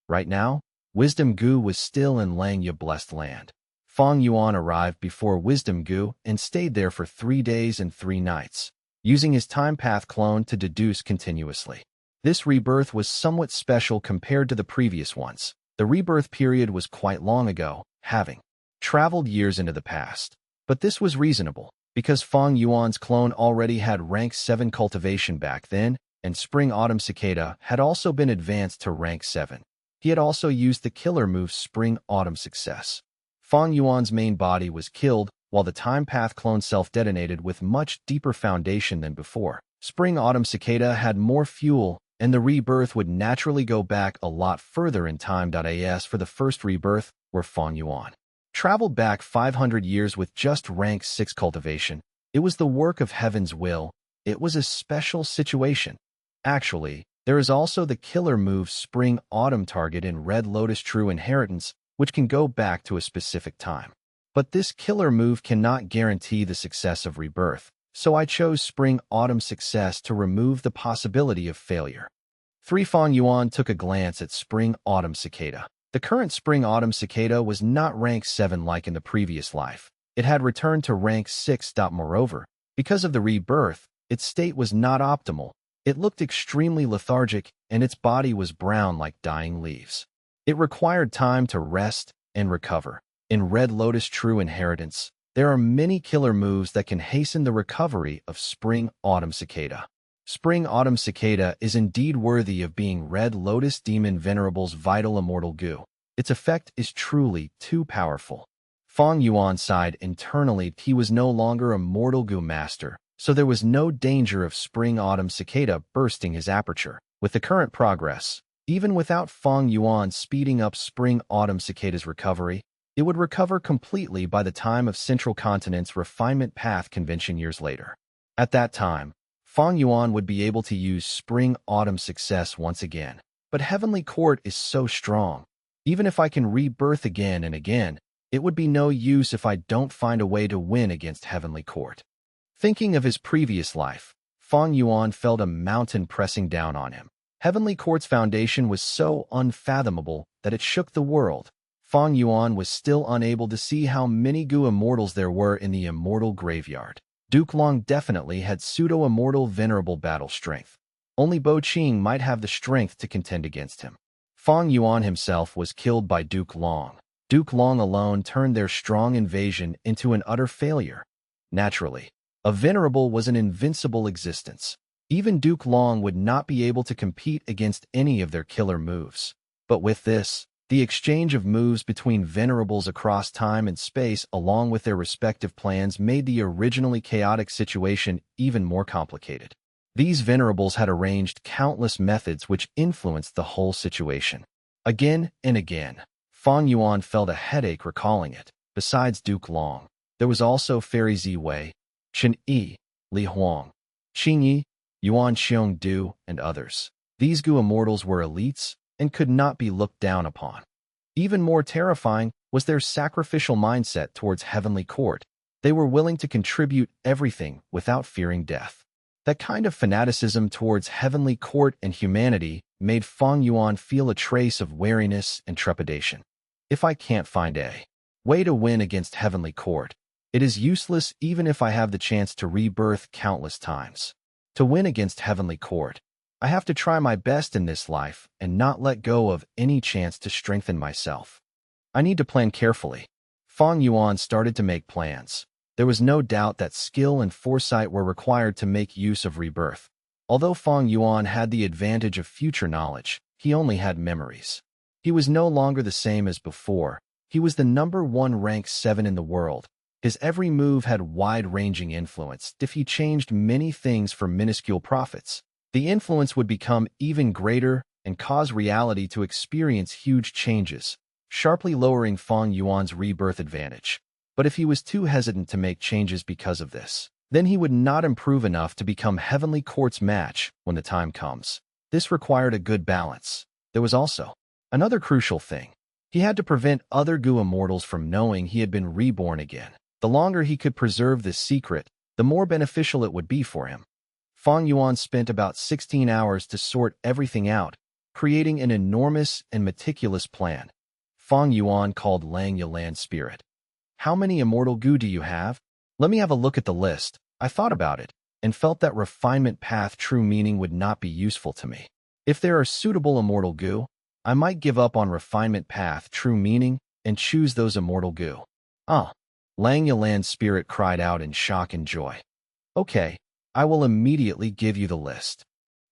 Right now, Wisdom Gu was still in Langya blessed land. Fang Yuan arrived before Wisdom Gu and stayed there for 3 days and 3 nights, using his time path clone to deduce continuously. This rebirth was somewhat special compared to the previous ones. The rebirth period was quite long ago, having traveled years into the past. But this was reasonable, because Fang Yuan's clone already had rank 7 cultivation back then, and Spring-Autumn Cicada had also been advanced to rank 7. He had also used the killer move Spring-Autumn Success. Fang Yuan's main body was killed, while the time path clone self-detonated with much deeper foundation than before. Spring-Autumn Cicada had more fuel, and the rebirth would naturally go back a lot further in time.As for the first rebirth, where Fang Yuan traveled back 500 years with just rank 6 cultivation. It was the work of Heaven's will. It was a special situation. Actually, there is also the killer move Spring-Autumn target in Red Lotus True Inheritance, which can go back to a specific time. But this killer move cannot guarantee the success of rebirth, so I chose Spring-Autumn Success to remove the possibility of failure. 3 Fang Yuan took a glance at Spring-Autumn Cicada. The current Spring-Autumn Cicada was not rank 7 like in the previous life. It had returned to rank 6. Moreover, because of the rebirth, its state was not optimal. It looked extremely lethargic, and its body was brown like dying leaves. It required time to rest and recover. In Red Lotus True Inheritance, there are many killer moves that can hasten the recovery of Spring-Autumn Cicada. Spring-Autumn Cicada is indeed worthy of being Red Lotus Demon Venerable's vital immortal goo. Its effect is truly too powerful. Fang Yuan sighed internally. He was no longer a mortal goo master, so there was no danger of Spring-Autumn Cicada bursting his aperture. With the current progress, even without Fang Yuan speeding up Spring-Autumn Cicada's recovery, it would recover completely by the time of Central Continent's Refinement Path Convention years later. At that time, Fang Yuan would be able to use Spring-Autumn Success once again. But Heavenly Court is so strong. Even if I can rebirth again and again, it would be no use if I don't find a way to win against Heavenly Court. Thinking of his previous life, Fang Yuan felt a mountain pressing down on him. Heavenly Court's foundation was so unfathomable that it shook the world. Fang Yuan was still unable to see how many Gu immortals there were in the immortal graveyard. Duke Long definitely had pseudo-immortal venerable battle strength. Only Bo Qing might have the strength to contend against him. Fang Yuan himself was killed by Duke Long. Duke Long alone turned their strong invasion into an utter failure. Naturally, a venerable was an invincible existence. Even Duke Long would not be able to compete against any of their killer moves. But with this, the exchange of moves between venerables across time and space along with their respective plans made the originally chaotic situation even more complicated. These venerables had arranged countless methods which influenced the whole situation. Again and again, Fang Yuan felt a headache recalling it. Besides Duke Long, there was also Fairy Ziwei, Chen Yi, Li Huang, Qingyi, Yuan Xiong Du, and others. These Gu immortals were elites and could not be looked down upon. Even more terrifying was their sacrificial mindset towards heavenly court. They were willing to contribute everything without fearing death. That kind of fanaticism towards heavenly court and humanity made Fang Yuan feel a trace of wariness and trepidation. If I can't find a way to win against heavenly court, it is useless even if I have the chance to rebirth countless times. To win against heavenly court, I have to try my best in this life and not let go of any chance to strengthen myself. I need to plan carefully. Fang Yuan started to make plans. There was no doubt that skill and foresight were required to make use of rebirth. Although Fang Yuan had the advantage of future knowledge, he only had memories. He was no longer the same as before. He was the #1 rank 7 in the world. His every move had wide-ranging influence. If he changed many things for minuscule profits, the influence would become even greater and cause reality to experience huge changes, sharply lowering Fang Yuan's rebirth advantage. But if he was too hesitant to make changes because of this, then he would not improve enough to become Heavenly Court's match when the time comes. This required a good balance. There was also another crucial thing. He had to prevent other Gu immortals from knowing he had been reborn again. The longer he could preserve this secret, the more beneficial it would be for him. Fang Yuan spent about 16 hours to sort everything out, creating an enormous and meticulous plan. Fang Yuan called Lang Yalan Spirit. How many immortal Gu do you have? Let me have a look at the list. I thought about it, and felt that refinement path true meaning would not be useful to me. If there are suitable immortal Gu, I might give up on refinement path true meaning and choose those immortal Gu. Lang Yalan Spirit cried out in shock and joy. Okay, I will immediately give you the list.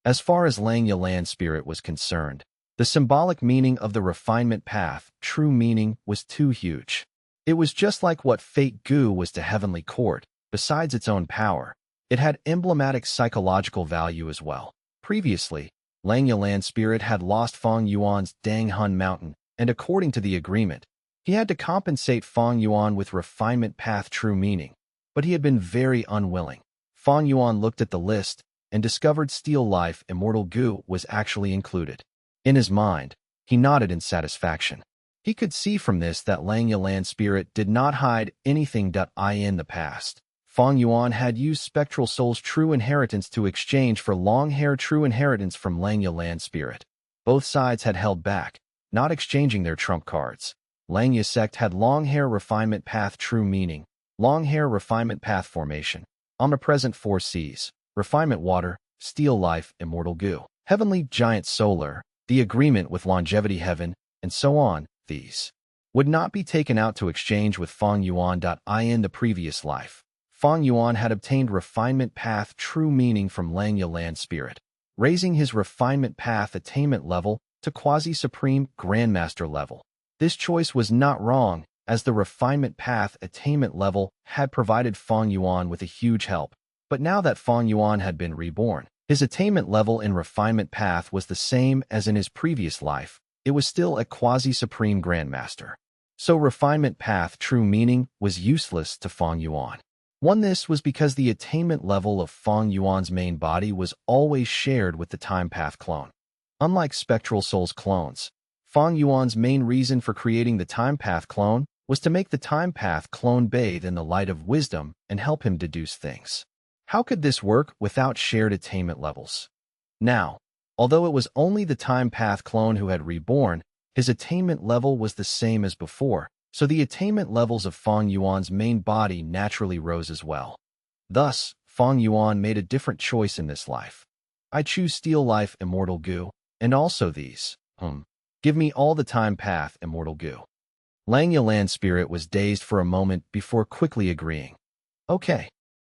As far as Lang Yalan Spirit was concerned, the symbolic meaning of the refinement path true meaning was too huge. It was just like what Fate Gu was to Heavenly Court. Besides its own power, it had emblematic psychological value as well. Previously, Lang Yalan Spirit had lost Fang Yuan's Dang Hun Mountain, and according to the agreement, he had to compensate Fang Yuan with refinement path true meaning, but he had been very unwilling. Fang Yuan looked at the list and discovered Steel Life Immortal Gu was actually included. In his mind, he nodded in satisfaction. He could see from this that Lang Yalan Spirit did not hide anything. In the past, Fang Yuan had used Spectral Soul's true inheritance to exchange for long hair true inheritance from Lang Yalan Spirit. Both sides had held back, not exchanging their trump cards. Lang Ya sect had long hair refinement path true meaning, long hair refinement path formation, omnipresent 4 Cs, refinement water, steel life, immortal Gu, heavenly giant solar, the agreement with longevity heaven, and so on. These would not be taken out to exchange with Fang Yuan. In the previous life, Fang Yuan had obtained refinement path true meaning from Lang Yalan Spirit, raising his refinement path attainment level to quasi-supreme grandmaster level. This choice was not wrong, as the refinement path attainment level had provided Fang Yuan with a huge help. But now that Fang Yuan had been reborn, his attainment level in refinement path was the same as in his previous life. It was still a quasi-supreme grandmaster. So refinement path true meaning was useless to Fang Yuan. This was because the attainment level of Fang Yuan's main body was always shared with the time path clone. Unlike Spectral Soul's clones, Fang Yuan's main reason for creating the time path clone was to make the time path clone bathe in the light of wisdom and help him deduce things. How could this work without shared attainment levels? Now, although it was only the time path clone who had reborn, his attainment level was the same as before, so the attainment levels of Fang Yuan's main body naturally rose as well. Thus, Fang Yuan made a different choice in this life. I choose Steel Life Immortal Gu, and also these. Give me all the time path Immortal Gu. Lang Yalan Spirit was dazed for a moment before quickly agreeing. Okay,